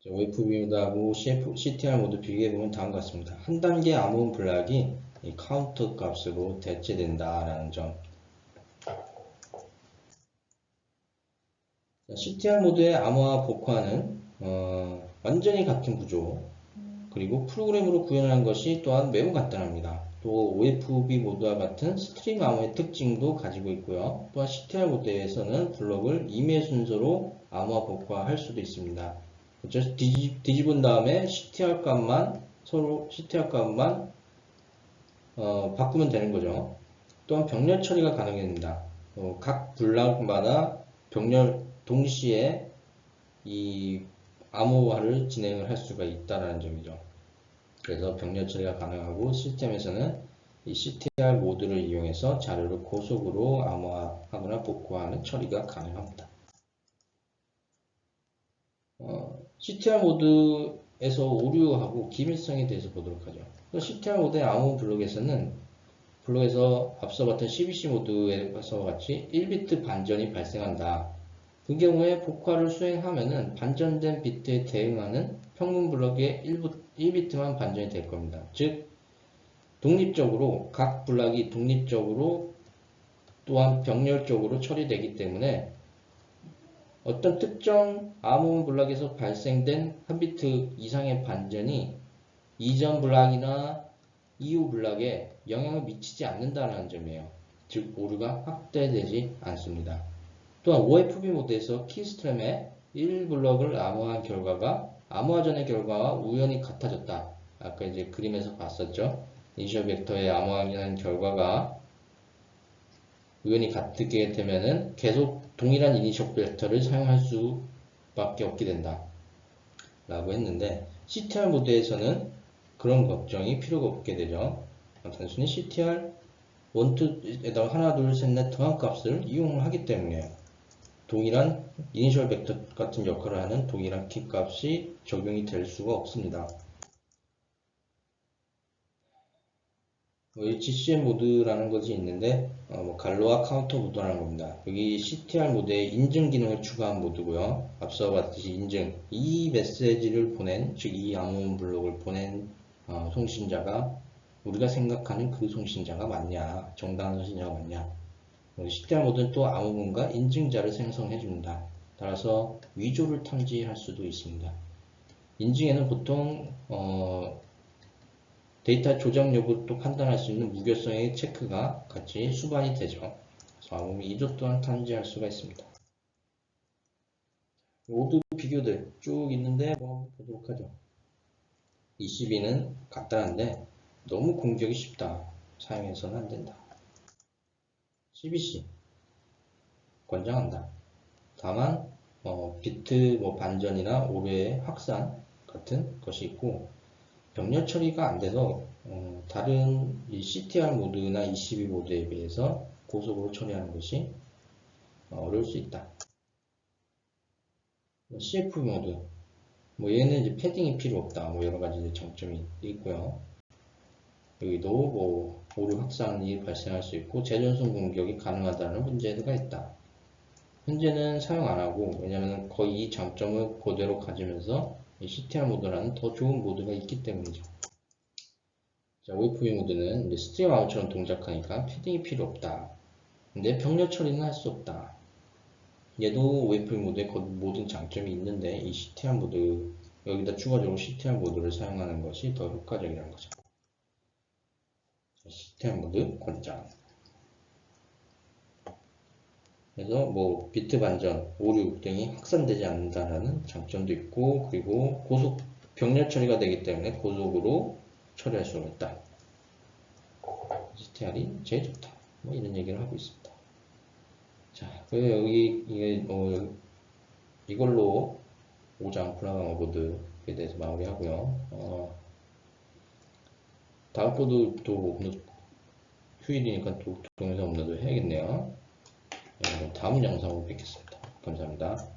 OFB 모드하고 CTR 모드 비교해보면 다음과 같습니다. 한 단계 암호음 블락이 이 카운터 값으로 대체된다라는 점. CTR 모드의 암호화 복화는 완전히 같은 구조, 그리고 프로그램으로 구현하는 것이 또한 매우 간단합니다. 또 OFB 모드와 같은 스트림 암호의 특징도 가지고 있고요. 또한 CTR 모드에서는 블록을 임의 순서로 암호화 복화할 수도 있습니다. 그렇죠? 뒤집은 다음에 CTR 값만 서로 CTR 값만 바꾸면 되는 거죠. 또한 병렬 처리가 가능합니다. 각 블록마다 병렬 동시에 이 암호화를 진행을 할 수가 있다는 점이죠. 그래서 병렬 처리가 가능하고 시스템에서는 이 CTR 모드를 이용해서 자료를 고속으로 암호화하거나 복구하는 처리가 가능합니다. CTR 모드에서 오류하고 기밀성에 대해서 보도록 하죠. CTR 모드의 암호 블록에서 앞서 봤던 CBC 모드에서 같이 1비트 반전이 발생한다. 그 경우에 복화를 수행하면은 반전된 비트에 대응하는 평균 블럭의 1비트만 반전이 될 겁니다. 즉, 독립적으로, 각 블럭이 독립적으로 또한 병렬적으로 처리되기 때문에 어떤 특정 암호음 블럭에서 발생된 한 비트 이상의 반전이 이전 블럭이나 이후 블럭에 영향을 미치지 않는다는 점이에요. 즉, 오류가 확대되지 않습니다. 또한 OFB 모드에서 키스트림의 1블럭을 암호화한 결과가 암호화 전의 결과와 우연히 같아졌다. 아까 이제 그림에서 봤었죠. 이니셜 벡터의 암호화한 결과가 우연히 같게 되면은 계속 동일한 이니셜 벡터를 사용할 수밖에 없게 된다. 라고 했는데 CTR 모드에서는 그런 걱정이 필요가 없게 되죠. 단순히 CTR 1, 2에다가 하나, 둘, 셋, 넷 더한 값을 이용을 하기 때문에 동일한 이니셜 벡터 같은 역할을 하는 동일한 키 값이 적용이 될 수가 없습니다. GCM 모드라는 것이 있는데 갈로와 카운터 모드라는 겁니다. 여기 CTR 모드에 인증 기능을 추가한 모드고요. 앞서 봤듯이 인증, 이 메시지를 보낸, 즉 이 암호음 블록을 보낸 송신자가 우리가 생각하는 그 송신자가 맞냐, 정당한 송신자가 맞냐. CTR 모드는 또 암호문과 인증자를 생성해 줍니다. 따라서 위조를 탐지할 수도 있습니다. 인증에는 보통 데이터 조작 여부도 판단할 수 있는 무결성의 체크가 같이 수반이 되죠. 그래서 암호문 위조 또한 탐지할 수가 있습니다. 모두 비교들 쭉 있는데 한번 보도록 하죠. 22는 간단한데 너무 공격이 쉽다. 사용해서는 안 된다. CBC 권장한다. 다만 비트 반전이나 오류의 확산 같은 것이 있고 병렬 처리가 안 돼서 다른 이 CTR 모드나 ECB 모드에 비해서 고속으로 처리하는 것이 어려울 수 있다. CF 모드 얘는 이제 패딩이 필요 없다. 여러 가지 장점이 있고요. 여기도 오류 확산이 발생할 수 있고 재전송 공격이 가능하다는 문제가 있다. 현재는 사용 안 하고, 왜냐면 거의 이 장점을 그대로 가지면서 이 CTR 모드라는 더 좋은 모드가 있기 때문이죠. 자, OFB 모드는 이제 스트림 아웃처럼 동작하니까 패딩이 필요 없다. 근데 병렬 처리는 할 수 없다. 얘도 OFB 모드의 모든 장점이 있는데 이 CTR 모드, 여기다 추가적으로 CTR 모드를 사용하는 것이 더 효과적이라는 거죠. CTR 모드 권장. 그래서 비트 반전, 오류 등이 확산되지 않는다는 장점도 있고, 그리고 고속 병렬 처리가 되기 때문에 고속으로 처리할 수가 있다. CTR이 제일 좋다. 이런 얘기를 하고 있습니다. 자, 그래서 여기 이걸로 5장 프로그래머 보드에 대해서 마무리하고요. 다음 보드 또 휴일이니까 또 동영상 업로드 해야겠네요. 다음 영상으로 뵙겠습니다. 감사합니다.